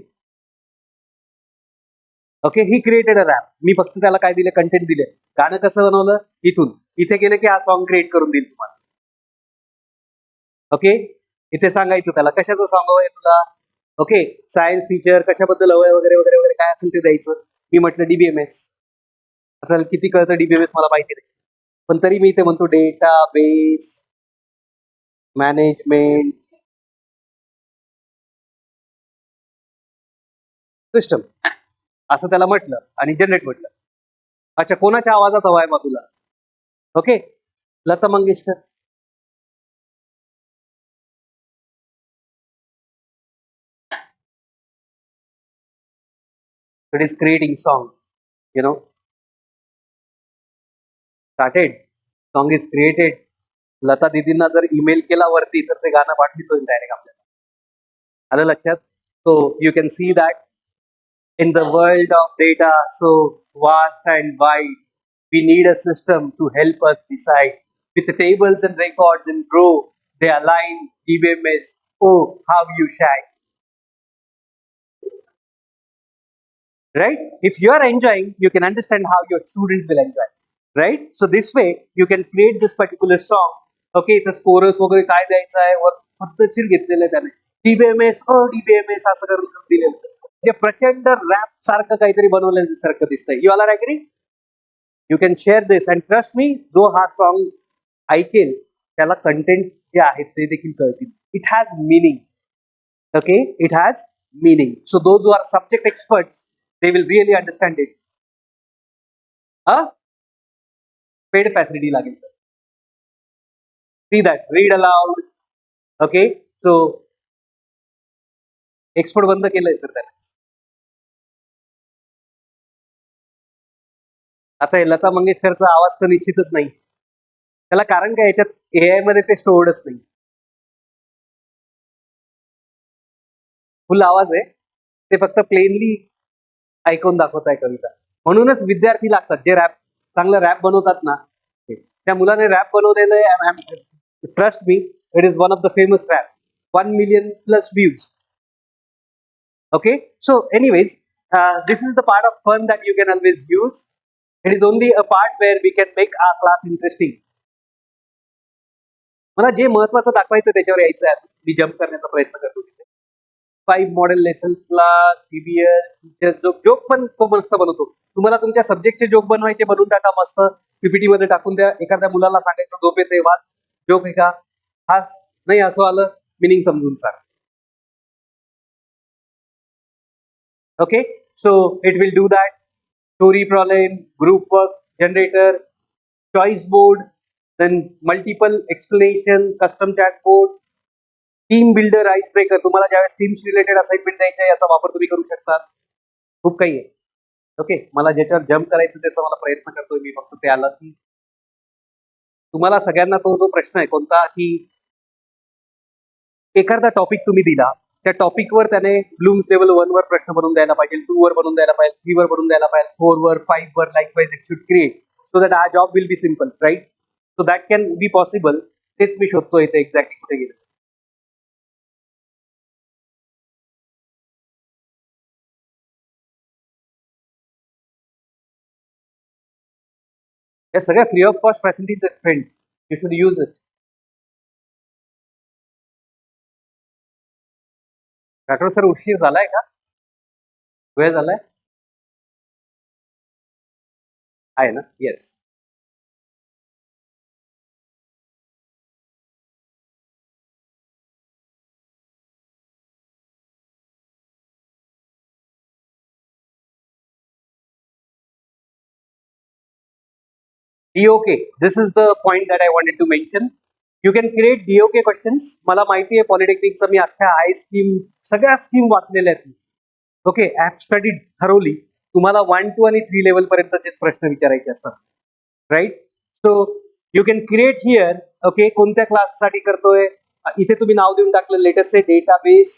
Okay, he created a rap. मी फक्त त्याला काय दिले, कंटेंट दिले. गाणं कसं बनवलं, इथून इथे गेले की हा सॉन्ग क्रिएट करून देईल तुम्हाला. ओके, इथे सांगायचं त्याला कशाचं सॉन्ग हवंय तुला. ओके, सायन्स टीचर कशाबद्दल हवंय वगैरे वगैरे वगैरे काय असेल ते द्यायचं. मी म्हटलं DBMS. आता किती कळतं DBMS मला माहिती नाही, पण तरी मी इथे म्हणतो डेटा बेस मॅनेजमेंट सिस्टम असं त्याला म्हटलं आणि जनरेट म्हटलं. अच्छा, कोणाच्या आवाजात हवा आहे मग तुला. Okay, Lata Mangeshkar. It is creating song, you know. Started, song is created. Lata दीदींना जर ईमेल केला वरती तर ते गाणं पाठवितो डायरेक्ट आपल्याला. आलं लक्षात. सो you can see that in the world of data so vast and wide, we need a system to help us decide. With the tables and records in row, they align DBMS. Oh, how you shine. Right? If you are enjoying, you can understand how your students will enjoy. Right? So this way, you can create this particular song. Okay, the chorus वगैरे काय द्यायचं आहे वर पद्धतशीर घेतलेलं आहे त्याने. DBMS, DBMS असं करून दिलेलं. जे प्रचंड रॅप सारखं काहीतरी बनवलं सारखं दिसतंय. You all are agree? You can share this and trust me, जो हा सॉन्ग ऐकेल त्याला कंटेंट जे आहेत ते देखील कळतील. It has meaning. Okay, it has meaning. So those who are subject experts, they will really understand it. Paid facility लागेल sir. See that, read aloud. Okay, so expert बंद केलंय सर त्याने. आता लता मंगेशकरचा आवाज तर निश्चितच नाही. त्याला कारण काय, याच्यात AI मध्ये ते स्टोअर्डच नाही. फुल आवाज आहे, ते फक्त प्लेनली ऐकून दाखवत आहे कविता. म्हणूनच विद्यार्थी लागतात जे रॅप चांगलं रॅप बनवतात ना. त्या मुलाने रॅप बनवलेलं आहे. Trust me, it is one of the famous rap. 1 million+ views. Okay, so anyways, this is the part of fun that you can always use. It is only a part where we can make our class interesting. मला जे महत्वाचं दाखवायचं त्याच्यावर यायचं आहे. मी jump करण्याचा प्रयत्न करतो. 5 model लेसन्सला CBS teacher joke पण तो मस्त बनवतो. तुम्हाला तुमच्या सब्जेक्टचे जोक बनवायचे बनवून टाका मस्त पीपीटी मध्ये टाकून द्या. एखाद्या मुलाला सांगायचं झोप येते वाच जोक आहे का हास नाही असं आलं मिनिंग समजून सांग. Okay, so it will do that. Story problem, group work generator, choice board, then multiple explanation, custom chat board, team builder, ice breaker. तुम्हाला ज्यावेळेस टीम्स रिलेटेड असाइनमेंट द्यायचे याचा वापर तुम्ही करू शकता. खूप काही आहे. ओके, मला ज्याच्यावर जम्प करायचं त्याचा मला प्रयत्न करतोय मी फक्त ते आलं की तुम्हाला सगळ्यांना तो जो प्रश्न आहे कोणता की एखादा टॉपिक तुम्ही दिला त्या टॉपिकवर त्याने ब्लूम्स लेवल 1 वर प्रश्न बनवून द्यायला पाहिजे, 2 वर बनवून द्यायला पाहिजे, 3 वर बनवून द्यायला पाहिजे, 4 वर, 5 वर, likewise it should create so that our job will be simple, right? So that can be possible. तेच मी शोधतोय इथे एक्झॅक्टली कुठे गेलं. या सगळ्या फ्री ऑफ कॉस्ट फॅसिलिटीज आहेत friends, you should use it. Rathod sir उशीर झालाय का? वेळ झालाय आहे ना? Yes. DOK, this is the point that I wanted to mention. You can create DOK questions. मला माहिती आहे पॉलिटेक्निकचं मी अख्ख्या आय स्कीम सगळ्या स्कीम वाचलेल्या आहेत. ओके, ऍप स्टडी ठरवली तुम्हाला 1, 2 आणि 3 लेवल पर्यंतचेच प्रश्न विचारायचे असतात, right? So you can create here. Okay, कोणत्या क्लाससाठी करतोय इथे तुम्ही नाव देऊन टाकलं लेटेस्ट से डेटाबेस.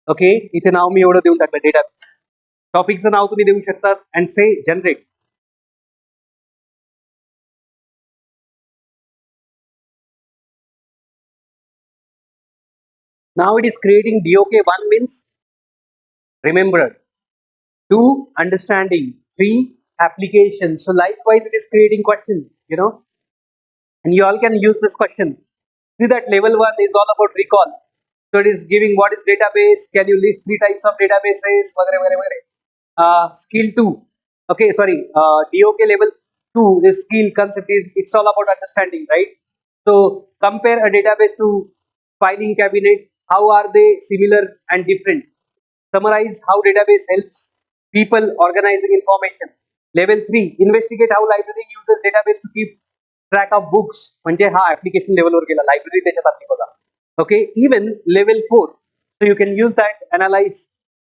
ओके, इथे नाव मी एवढं देऊन टाकलं डेटाबेस. टॉपिकचं नाव तुम्ही देऊ शकतात and say generate. Now it is creating DOK1 means remember, 2 understanding, 3 application. So likewise it is creating question, and you all can use this question. See that level 1 is all about recall. So it is giving what is database, can you list 3 types of databases, वगैरह वगैरह वगैरह. Skill 2, okay, sorry, DOK level 2 is skill concept, it's all about understanding, right? So compare a database to filing cabinet, how are they similar and different? Summarize how database helps people organizing information. Level 3, investigate how library uses database to keep track of books. म्हणजे हा application level वर गेला, library त्याच्यात आली बघा. Okay, even level 4, so you can use that, analyze.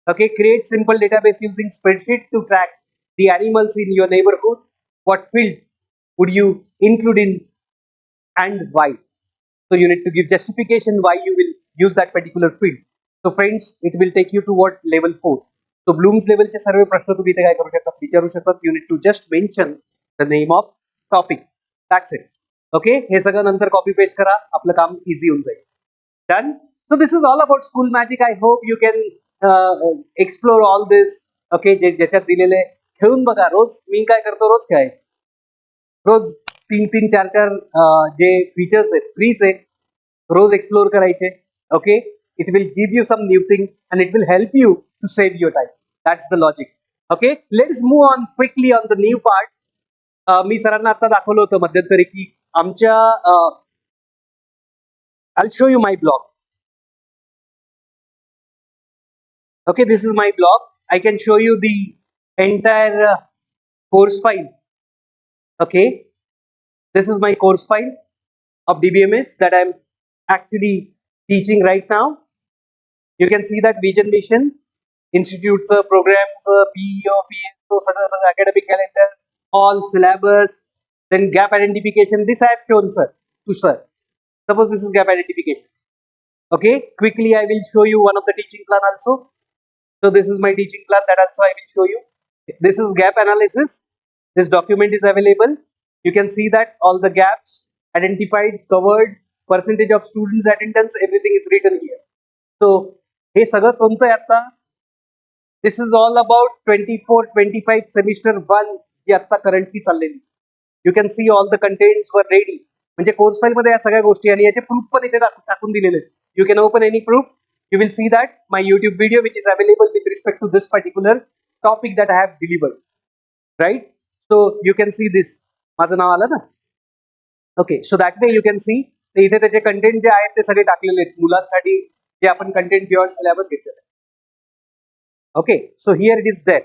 Okay, create simple database using spreadsheet to track the animals in your neighborhood. What field would you include in and why? So you need to give justification why you will use that particular field. So friends, it will take you to what? Level 4. So Bloom's level चे सर्व प्रश्न तुम्ही इथे काय करू शकता विचारू शकता. You need to just mention the name of topic. That's it. Okay, हे सगळं नंतर कॉपी पेस्ट करा, आपलं काम इझी होऊन जाईल. Done. So this is all about school magic. I hope you can explore all this. Okay, ज्याच्यात दिलेले खेळून बघा. रोज मी काय करतो, रोज काय रोज 3-3, 4-4 जे फीचर्स आहेत फ्रीच आहे, रोज एक्सप्लोर करायचे. Okay, it will give you some new thing and it will help you to save your time. That's the logic. Okay, let's move on quickly on the new part. मी सरांना आता दाखवलं होतं मध्यंतरी की आमच्या I'll show you my blog. Okay, this is my blog. I can show you the entire course file. Okay, this is my course file of DBMS that I'm actually teaching right now. You can see that vision mission, institutes, programs, PEO, PSO, academic calendar, all syllabus, then gap identification. This I have shown to sir. Suppose this is gap identification. Okay, quickly I will show you one of the teaching plan also. So this is my teaching plan, that also I will show you. This is gap analysis. This document is available. You can see that all the gaps identified, covered, percentage of students attendance, everything is written here. So हे सगळं कोणतं आहे आता? This is all about 24-25 semester 1 जी आता currently चाललेली. You can see all the contents were ready. म्हणजे course file मध्ये या सगळ्या गोष्टी आणि याचे प्रूफ पण इथे टाकून दिलेले आहेत. You can open any proof. You will see that my YouTube video which is available with respect to this particular topic that I have delivered. Right? So you can see this. माझं नाव आलं ना? Okay, so that way you can see ते इथे त्याचे content जे आहेत ते सगळे टाकलेले आहेत मुलांसाठी जे आपण कंटेंट बियॉन्ड सिलेबस घेतलेलं आहे. Okay, so here it is there.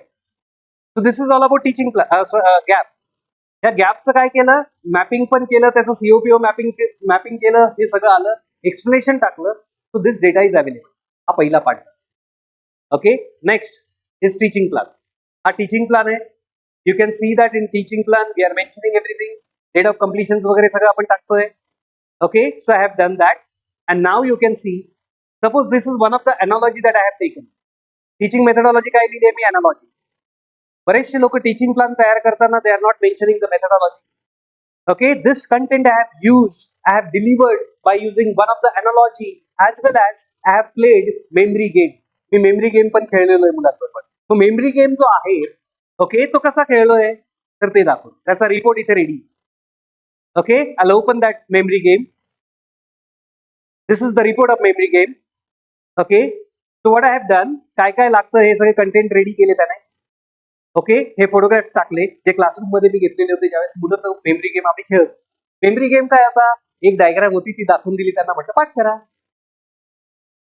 So this is all about teaching gap. या गॅपचं काय केलं, मॅपिंग पण केलं, त्याचं सीओपीओ मॅपिंग केलं, हे सगळं आलं, एक्सप्लेनेशन टाकलं. So this data is available. हा पहिला part. Okay, next is teaching plan. हा टीचिंग प्लॅन आहे. You can see that in teaching plan we are mentioning everything, date of completion वगैरे सगळं आपण टाकतोय. Okay, so I have done that and now you can see. Suppose this is one of the analogy that I have taken. Teaching methodology काय लिहिली आहे मी, analogy. बरेचसे लोक teaching plan तयार करताना they are not mentioning the methodology. Okay, this content I have used, I have delivered by using one of the analogy as well as I have played memory game. Me memory game पण खेळलेलो आहे मुलांबरोबर. तो memory game जो आहे, okay, तो कसा खेळलोय तर ते दाखवतो. त्याचा रिपोर्ट इथे ready. Okay, I'll open that memory game. This is the report of memory game. Okay, so what I have done, काय काय लागतं हे सगळे कंटेंट रेडी केले त्याने. ओके, हे फोटोग्राफ्स टाकले जे क्लासरूम मध्ये मी घेतलेले होते ज्यावेळेस मुलं मेमरी गेम आम्ही खेळत. मेमरी गेम काय, आता एक डायग्राम होती ती दाखवून दिली, त्यांना म्हटलं पाठ करा.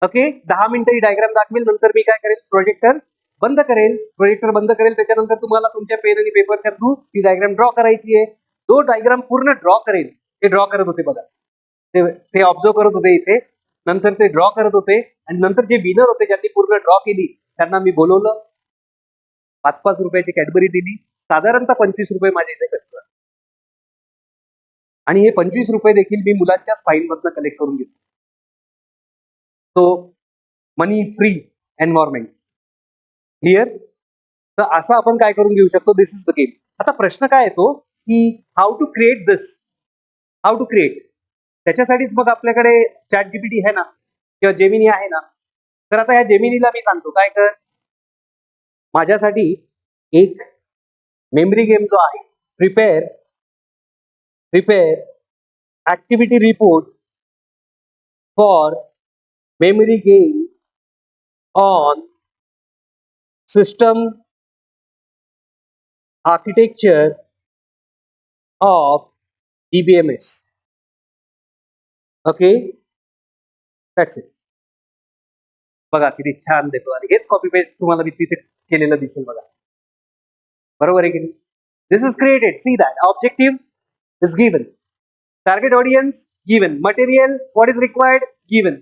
ओके, 10 मिनिटं ही डायग्राम दाखवेल, नंतर मी काय करेल, प्रोजेक्टर बंद करेल, त्याच्यानंतर तुम्हाला तुमच्या पेन आणि पेपरच्या थ्रू ती डायग्राम ड्रॉ करायची आहे. जो डायग्राम पूर्ण ड्रॉ करेल ते ड्रॉ करत होते बघा, ते ऑब्झर्व करत होते इथे, नंतर ते ड्रॉ करत होते आणि नंतर जे विनर होते ज्यांनी पूर्ण ड्रॉ केली त्यांना मी बोलवलं, 5-5 रुपयाची कॅडबरी दिली, साधारणतः 25 रुपये माझ्या इथे खर्च. आणि हे 25 रुपये देखील मी मुलांच्या फाईन मधनं कलेक्ट करून घेतो. तो मनी फ्री एन्व्हायरमेंट. क्लिअर? तर असं आपण काय करून घेऊ शकतो, दिस इज द गेम. आता प्रश्न काय येतो की how to create this, how to create. त्याच्यासाठीच मग आपल्याकडे चॅट जीपीटी आहे ना किंवा जेमिनी आहे ना. तर आता या जेमिनीला मी सांगतो काय कर, माझ्यासाठी एक मेमरी गेम जो आहे, prepare activity report for memory game on system architecture of DBMS. Okay, that's it. बघा किती छान देतो, आणि हेच कॉपी पेस्ट तुम्हाला मी तिथे केलेलं दिसेल बघा. बरोबर आहे की नाही? This is created. See that objective is given, target audience given, material what is required given,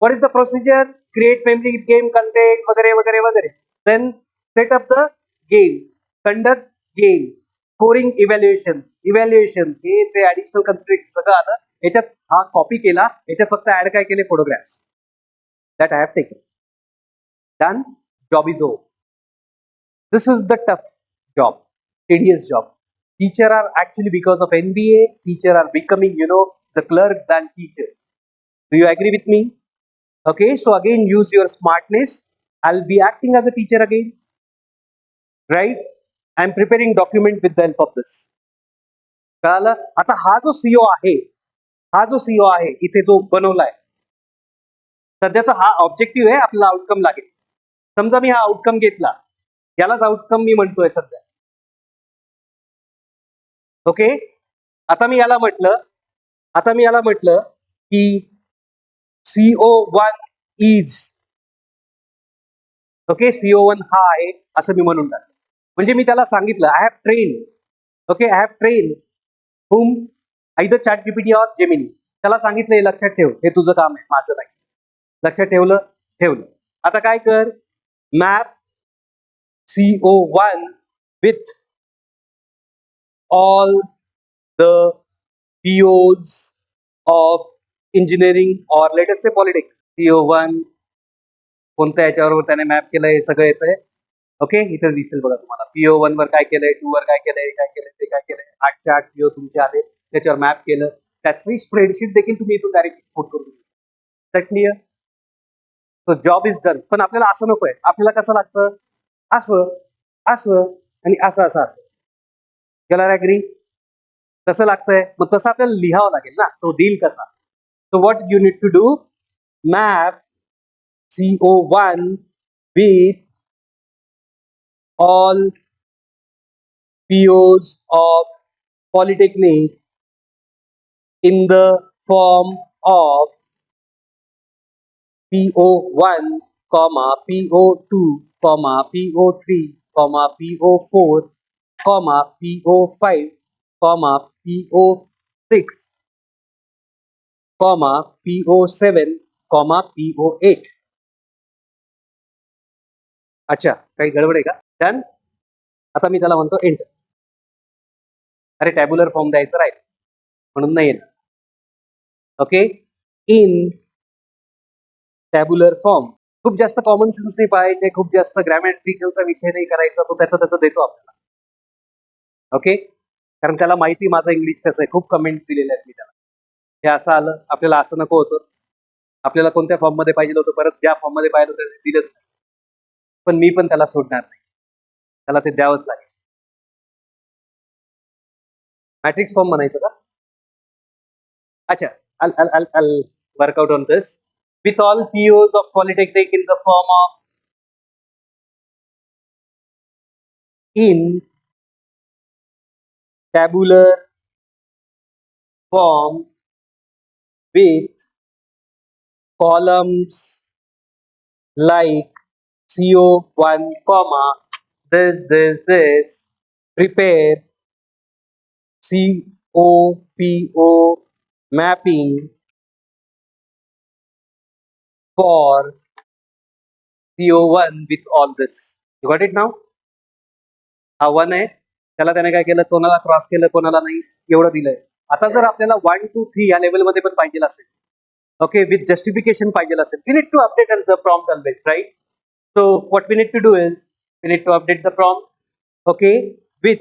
what is the procedure, create memory game content वगैरे वगैरे वगैरे. Then set up the game, conduct game, scoring evaluation हे ते additional consideration सगळं आलं याच्यात. हा copy केला, याच्यात फक्त ऍड काय केले, photographs. That I have taken. Done, job is over. This is the tough job, tedious job. Teacher are actually, because of NBA, teacher are becoming, the clerk than teacher. Do you agree with me? Okay, so again use your smartness. I'll be acting as a teacher again. Right? I'm preparing document with the help of this. कळालं? आता हा जो CO आहे इथे जो बनवलाय, सध्या तर हा ऑब्जेक्टिव्ह आहे, आपल्याला आउटकम लागेल. समजा मी हा आउटकम घेतला, यालाच आउटकम मी म्हणतोय सध्या. ओके, आता मी याला म्हटलं की CO1 इज, ओके, CO1 हा आहे असं मी म्हणून टाकलं. म्हणजे मी त्याला सांगितलं आय हॅव ट्रेन हुम either chat GPT or Gemini. त्याला सांगितलं हे लक्षात ठेव, हे तुझं काम आहे, माझं नाही. लक्षात ठेवलं. आता काय कर, map CO1 with all the POs of engineering or let us say politics. CO1 कोणत्या याच्यावर त्याने मॅप केलंय हे सगळं येतंय. ओके, इथे दिसेल बघा तुम्हाला PO1 वर काय केलंय, 2 वर काय केलंय, ते काय केलंय, 8च्या 8 PO तुमचे आले, त्याच्यावर मॅप केलं. त्याची स्प्रेडशीट देखील तुम्ही इथून डायरेक्ट एक्सपोर्ट करू शकता. Clear? So job is done. पण आपल्याला असं नकोय, आपल्याला कसं लागतं, असं आणि असं. याला ऍग्री? कसं लागतंय, मग तसं आपल्याला लिहावं लागेल ना, तो देईल कसा. So what you need to do, map CO1 with all POs of Polytechnic in the form of PO1, PO2, PO3, PO4, PO5, PO6, PO7, PO8. अच्छा, काही गडबड आहे का? डन. आता मी त्याला म्हणतो एंटर. अरे टॅब्युलर फॉर्म द्यायचं राहील म्हणून नाही येणार. ओके, इन टॅब्युलर फॉर्म. खूप जास्त कॉमन सेन्स नाही पाहायचे, खूप जास्त ग्रॅमॅटिकलचा विषय नाही करायचा, तो त्याचं देतो आपल्याला. ओके, कारण त्याला माहिती माझं इंग्लिश कसं आहे, खूप कमेंट्स दिलेले आहेत मी त्याला. हे असं आलं, आपल्याला असं नको होतं, आपल्याला कोणत्या फॉर्म मध्ये पाहिजे होतं, परत ज्या फॉर्म मध्ये पाहिजे होतं ते दिलंच नाही. पण मी पण त्याला सोडणार नाही, त्याला ते द्यावंच लागेल. मॅट्रिक्स फॉर्म म्हणायचं का? अच्छा, I'll work out on this. With all POs of Polytechnic in the form of in tabular form with columns like CO1, comma, this, prepare COPO mapping for CO1 with all this. You got it now? हा 1 आहे, त्याला त्याने काय केलं, कोणाला cross केलं, कोणाला नाही, एवढं दिलंय. आता जर आपल्याला 1 2 3 या लेवल मध्ये पण पाहिजे असेल, ओके, विथ जस्टिफिकेशन पाहिजे असेल, we need to update the prompt always, right? So what we need to do is we need to update the prompt, okay, with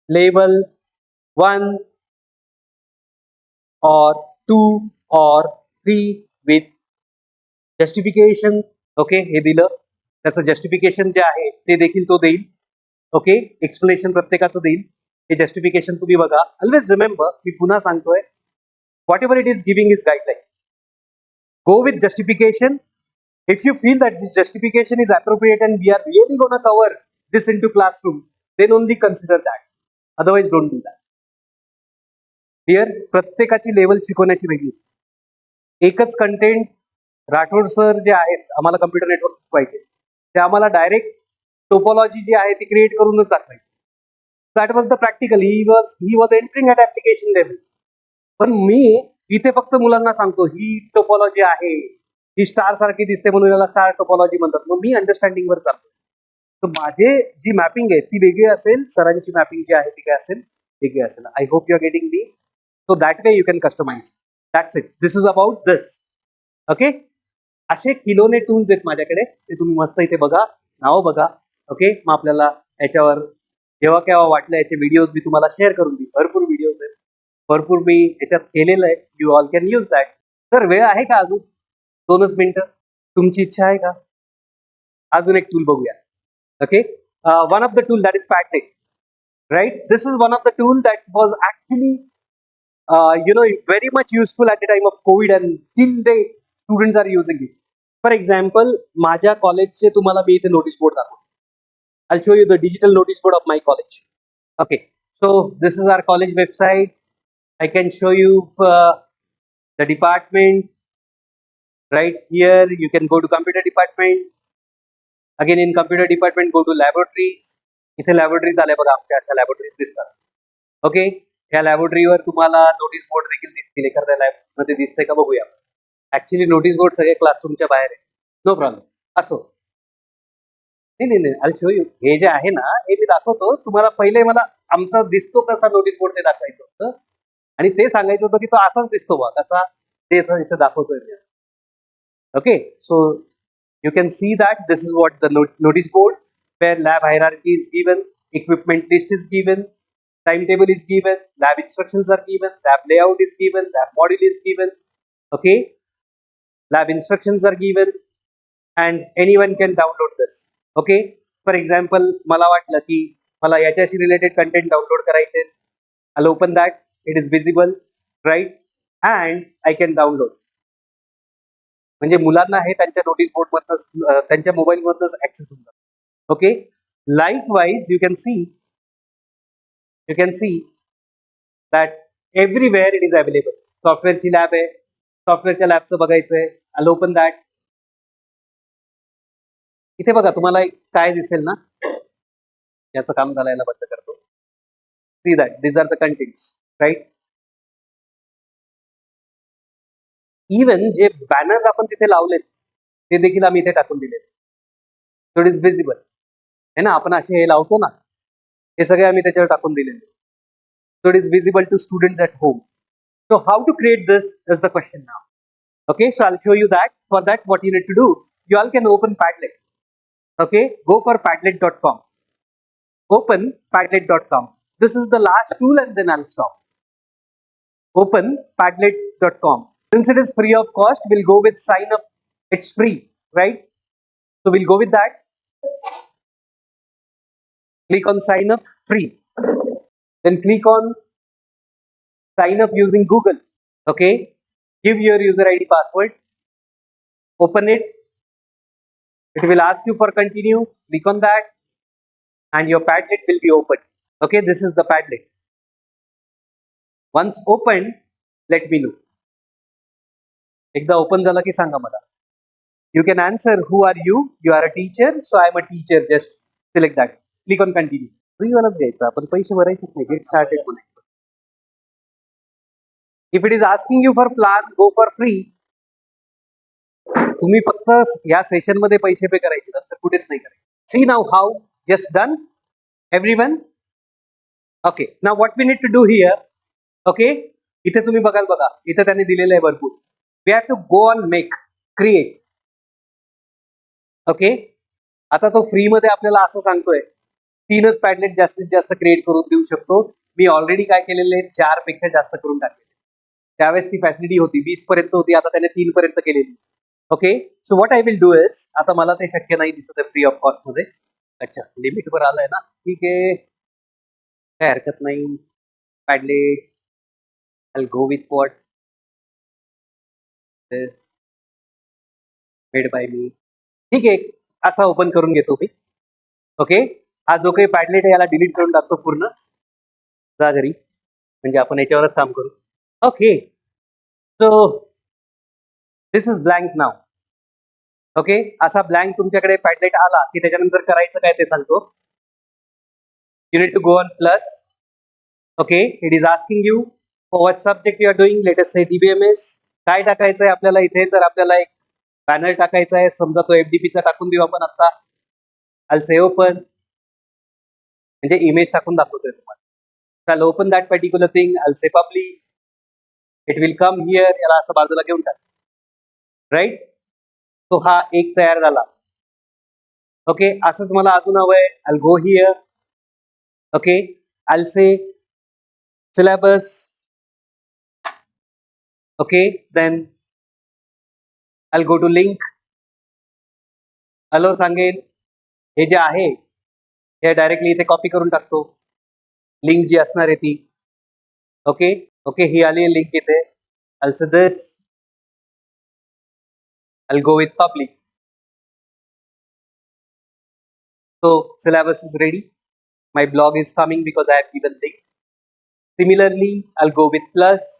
label 1 or 2 or 3 with justification. Okay, हे दिलं, त्याचं justification जे आहे ते देखील तो देईल. Okay, explanation प्रत्येकाचं देईल. हे justification तुम्ही बघा. ऑलवेज रिमेंबर, मी पुन्हा सांगतोय, what ever it is giving is guideline. Go with justification. If you feel that this justification is appropriate and we are really going to cover this into classroom, then only consider that. Otherwise, don't do that. Here, प्रत्येकाची level शिकवण्याची वेगळी. एकच content Rathod sir जे आहेत, आम्हाला computer network शिकवायचे, ते आम्हाला direct topology जी आहे ती क्रिएट करूनच दाखवायची. That was the practical. He was entering at application level. पण मी इथे फक्त मुलांना सांगतो ही टोपोलॉजी आहे, ही स्टार सारखी दिसते म्हणून याला स्टार टोपोलॉजी म्हणतात. मग मी अंडरस्टँडिंग वर चालतो. तर माझे जी मॅपिंग आहे ती वेगळी असेल, सरांची मॅपिंग जी आहे ती काय असेल, वेगळी असेल. I hope you are getting me. So that way you can customize. That's it. This is about this. Okay, असे किलोने टूल्स आहेत माझ्याकडे, ते तुम्ही मस्त इथे बघा, नाव बघा. ओके, मग आपल्याला याच्यावर जेव्हा केव्हा वाटलं याचे व्हिडिओज मी तुम्हाला शेअर करून देईन. भरपूर व्हिडिओज आहेत, भरपूर मी याच्यात केलेलं आहे. You all can use that. तर वेळ आहे का अजून? 2च मिनिटं. तुमची इच्छा आहे का? अजून एक टूल बघूया. Okay, one of the tool that is Padlet, right? This is one of the tool that was actually very much useful at the time of COVID and till date students are using it. For example, माझ्या कॉलेजचे तुम्हाला मी इथे notice board दाखवतो. I'll show you the digital notice board of my college. Okay, so this is our college website. I can show you the department. Right here, you can go to computer department. Again, in computer department, go to laboratories. इथे laboratories आल्या बघा, आमच्या अशा laboratories दिसतात. Okay, या लॅबोरेटरीवर तुम्हाला notice board देखील दिसतील. एखाद्या लॅब मध्ये दिसतंय का बघूया. ऍक्च्युली नोटीस बोर्ड सगळे क्लासरूमच्या बाहेर आहे. No problem. असो, नाही, आय शो यू. हे जे आहे ना, हे मी दाखवतो तुम्हाला. पहिले मला आमचा दिसतो कसा नोटीस बोर्ड ते दाखवायचं होतं आणि ते सांगायचं होतं की तो असाच दिसतो बा कसा, ते इथं दाखवतोय मी. Okay, so you can see that this is what the notice board, where lab hierarchy is given, equipment list is given, timetable is given, lab instructions are given, lab layout is given, lab module is given. Okay, lab instructions are given and anyone can download this. Okay, for example, मला वाटलं की मला याच्याशी related content download करायचे. I'll open that. It is visible, right? And I can download. म्हणजे मुलांना हे त्यांच्या notice बोर्डमधनं त्यांच्या मोबाईलमधनंच ऍक्सेस होऊन जातं. Okay, likewise you can see that everywhere it is available. सॉफ्टवेअरची लॅब आहे, सॉफ्टवेअरच्या लॅबचं बघायचंय, आल ओपन दॅट. इथे बघा तुम्हाला एक काय दिसेल ना, याचं काम झालं, बंद करतो. See that these are the contents, right. Even जे बॅनर्स आपण तिथे लावलेत ते देखील आम्ही इथे टाकून दिलेत. सो इट इज विजिबल है ना. आपण असे हे लावतो ना, हे सगळे आम्ही त्याच्यावर टाकून दिलेले. So it is visible to students at home. So how to create this is the question now. Okay, so I'll show you that. For that, what you need to do, you all can open Padlet. Okay, go for padlet.com. Open padlet.com. This is the last tool and then I'll stop. Open padlet.com. Since it is free of cost, we'll go with sign up. It's free, right? So we'll go with that. Click on sign up free. Then click on sign up using Google. Okay, give your user ID password. Open it. It will ask you for continue. Click on that and your Padlet will be opened. Okay, this is the Padlet. Once opened, let me know. एकदा open झाला की सांगा मला. You can answer who are you. You are a teacher, so I am a teacher. Just select that. Click on continue. Free वालाच घ्यायचा, आपण पैसे भरायचेच नाही. Get started म्हणायचं. If it is asking you for plan, go for free. तुम्ही फक्त या session मध्ये पैसे पे करायचे, नंतर कुठेच नाही करायचे. See now how. Yes, done. Everyone. Okay. Now what we need to do here. Okay. इथे तुम्ही बघाल बघा, इथे त्यांनी दिलेलं आहे भरपूर. We have to go on make, create. Okay, आता तो फ्री मध्ये आपल्याला असं सांगतोय 3च पॅडलेट जास्तीत जास्त क्रिएट करून देऊ शकतो. मी ऑलरेडी काय केलेले 4 पेक्षा जास्त करून टाकले. त्यावेळेस ती फॅसिलिटी होती 20 पर्यंत होती, आता त्याने 3 पर्यंत केलेली. Okay, so what I will do is, आता मला ते शक्य नाही दिसत आहे फ्री ऑफ कॉस्ट मध्ये. अच्छा, लिमिट वर आलंय ना, ठीक आहे, काय हरकत नाही. Padlet I'll go with what is made by me. ठीक आहे, असा ओपन करून घेतो मी. ओके, हा जो काही पॅडलेट आहे याला डिलीट करून टाकतो पूर्ण. जा घरी, म्हणजे आपण याच्यावरच काम करू. Okay, so this is blank now. Okay, असा ब्लँक तुमच्याकडे पॅडलेट आला की त्याच्यानंतर करायचं काय ते सांगतो. You need to go on plus. Okay, it is asking you for what subject you are doing. Let us say DBMS. काय टाकायचं आहे आपल्याला इथे, तर आपल्याला एक पॅनल टाकायचा आहे. समजा तो FDP चा टाकून देऊ आपण आता. I'll say open. म्हणजे इमेज टाकून दाखवतोय तुम्हाला. I'll open that particular thing. I'll say publish. It will come here. याला असं बाजूला घेऊन टाक. राईट, तो हा एक तयार झाला. ओके, असंच मला अजून हवंय. I'll go here. Okay, I'll say syllabus. Okay, then I'll go to link. Hello सांगेल, हे जे आहे हे डायरेक्टली इथे कॉपी करून टाकतो. लिंक जी असणार आहे ती. ओके, ओके, ही आली आहे लिंक इथे. I'll say this. I'll go with public. So syllabus is ready. My blog is coming because I have given link. Similarly, I'll go with plus.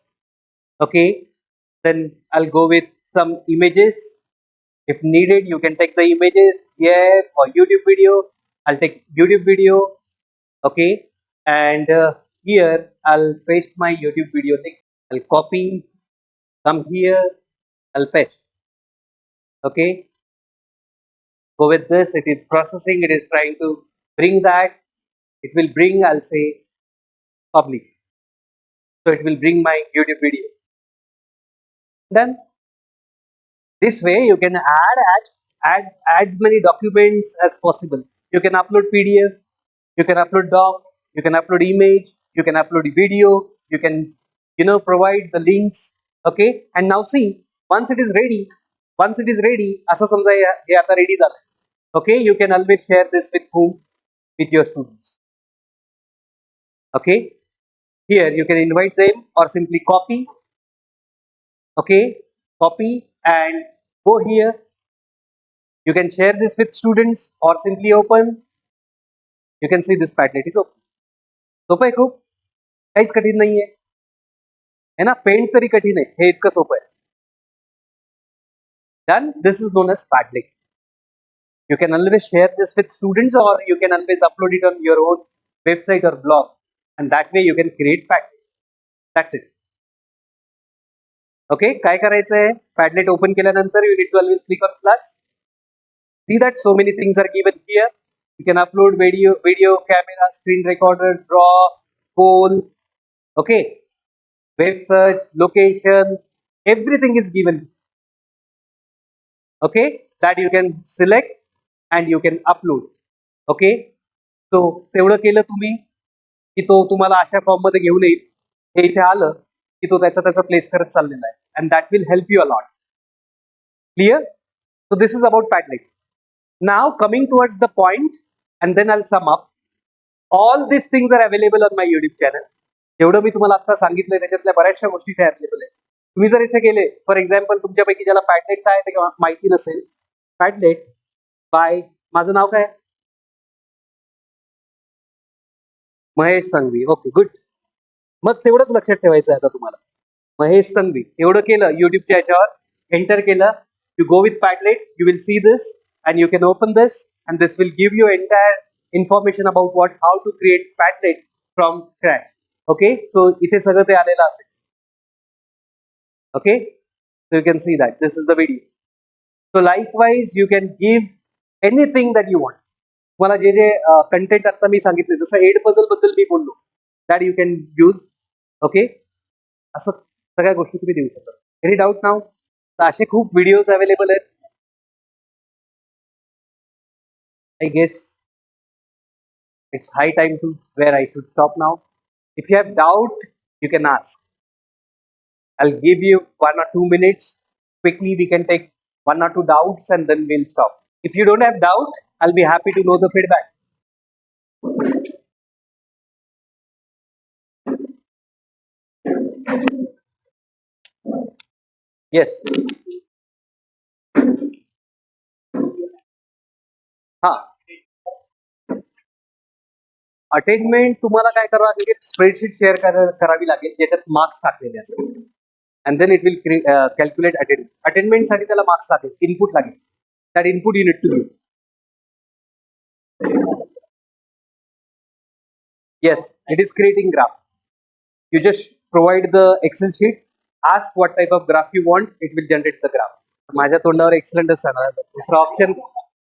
Okay, then I'll go with some images. If needed, you can take the images here for YouTube video. I'll take YouTube video. Okay, and here I'll paste my YouTube video link. I'll copy, come here, I'll paste. Okay, go with this. It is processing, it is trying to bring that. It will bring, I'll say publish. So it will bring my YouTube video. Then this way you can add as many documents as possible. You can upload PDF, you can upload doc, you can upload image, you can upload video, you can provide the links. Okay, and now see, once it is ready, असं समजा हे आता ready झालं. Okay, you can always share this with whom? With your students. Okay, here you can invite them or simply copy. Okay, copy and Go here. You can share this with students or simply open. You can see this Padlet is open. सोपं आहे खूप, काहीच कठीण नाहीये, है ना. Paint तरी कठीण आहे, हे इतकं सोपं आहे. Done. This is known as Padlet. You can always share this with students or you can always upload it on your own website or blog, and that way you can create Padlet. That's it. Okay, काय करायचंय? Padlet open केल्यानंतर you need to always click on plus. See that so many things are given here. You can upload video, camera, screen recorder, draw, poll. Okay, web search, location, everything is given. Okay, that you can select and you can upload. Okay, so तेवढं केलं तुम्ही की तो तुम्हाला अशा form मध्ये घेऊन येईल. हे इथे आलं की तो त्याचा प्लेस करत चाललेला आहे, and that will help you a lot. Clear? So this is about Padlet. Now coming towards the point, and then I'll sum up. All these things are available on my YouTube channel. जेवढं मी तुम्हाला आता सांगितलंय त्याच्यातल्या बऱ्याचशा गोष्टी इथे available आहे. तुम्ही जर इथे गेले, फॉर एक्झाम्पल तुमच्यापैकी ज्याला पॅडलेट काय ते माहिती नसेल, पॅडलेट बाय, माझं नाव काय, महेश संघवी. Okay, good. मग तेवढंच लक्षात ठेवायचं आहे आता तुम्हाला. महेश संघवी एवढं केलं, युट्यूबच्या याच्यावर एंटर केलं, you go with Padlet, you will see this and you can open this and this will give you entire information about how to create Padlet from scratch. Okay, so इथे सगळं ते आलेलं असेल. Okay, so you can see that this is the video. So likewise you can give anything that you want. तुम्हाला जे जे content आता मी सांगितले, जसं add puzzle बद्दल मी बोललो, that you can use. Okay, असं सगळ्या गोष्टी तुम्ही देऊ शकता. एनी डाऊट नाव? तर असे खूप व्हिडिओज अवेलेबल आहेत. I guess it's high time to where I should stop now. If you have doubt, you can ask. I'll give you 1 or 2 minutes. Quickly, we can take 1 or 2 doubts and then we'll stop. If you don't have doubt, I'll be happy to know the feedback. Yes. हाँ. Attainment तुम्हाला काय करावं लागेल, spreadsheet share करावी लागेल ज्याच्यात marks टाकलेले असतील, and then it will calculate attainment. Attainment साठी त्याला मार्क्स लागेल, इनपुट लागेल. That input you need to give. Yes, it is creating graph. You just provide the Excel sheet, ask what type of graph you want, it will generate the graph. माझ्या तोंडावर एक्सलंटच सांगणार. दुसरा option,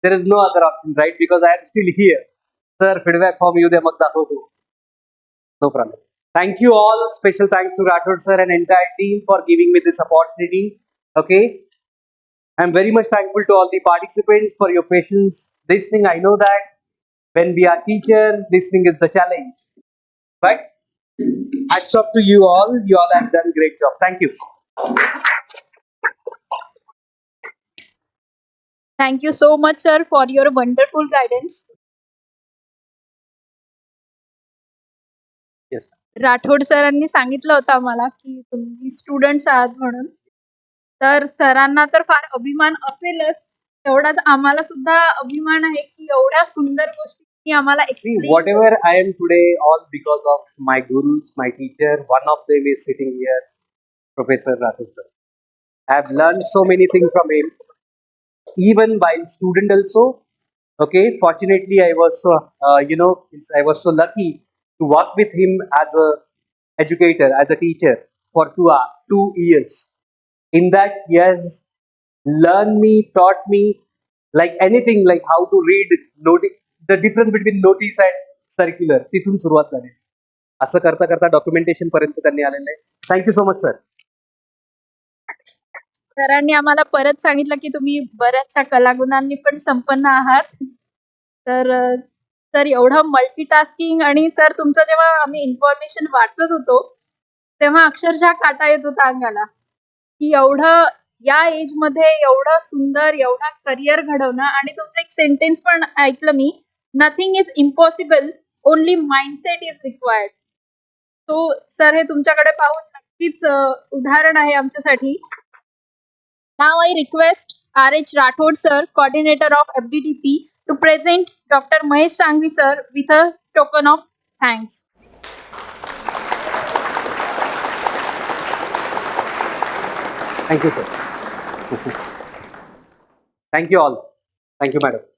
there is no other option, right? Because I am still here. Sir, feedback form येऊ द्या, मग दाखवतो. No problem. Thank you all. Special thanks to Rathod sir and entire team for giving me this opportunity. Okay. I'm very much thankful to all the participants for your patience. Listening, I know that when we are teacher, listening is the challenge. But hats off to you all. You all have done great job. Thank you. Thank you so much, sir, for your wonderful guidance. Yes. Rathod सरांनी सांगितलं होतं आम्हाला की तुम्ही students आहात म्हणून. तर सरांना तर फार अभिमान असेलच, तेवढाच आम्हाला सुद्धा अभिमान आहे की एवढ्या सुंदर गोष्टी तुम्ही आम्हाला See, whatever I am today, all because of my gurus, my teacher. One of them is sitting here, Professor Rathod sir. I have learned so many things from him, even while student also. Okay, fortunately, I was so I was so lucky to work with him as a educator, as a teacher for 2 years. In that, he has learned me, taught me like anything, like how to read notice, the difference between notice and circular. तिथून सुरुवात झाली. असं करता करता documentation पर्यंत त्यांनी आलेलं आहे. Thank you so much sir. सरांनी आम्हाला परत सांगितलं की तुम्ही बऱ्याचशा कलागुणांनी पण संपन्न आहात. तर एवढं मल्टीटास्किंग, आणि सर तुमचं जेव्हा आम्ही इन्फॉर्मेशन वाचत होतो तेव्हा अक्षरशः काटा येत होता अंगाला की एवढं या एज मध्ये एवढं सुंदर, एवढा करिअर घडवणं. आणि तुमचं एक सेंटेन्स पण ऐकलं मी, nothing is impossible, only mindset is required. तो सर हे तुमच्याकडे पाहून नक्कीच उदाहरण आहे आमच्यासाठी. Now I request R.H. Rathod sir, coordinator of FDDP, to present Dr. Mahesh Sanghavi sir with a token of thanks. Thank you, sir. Thank you all. Thank you, madam.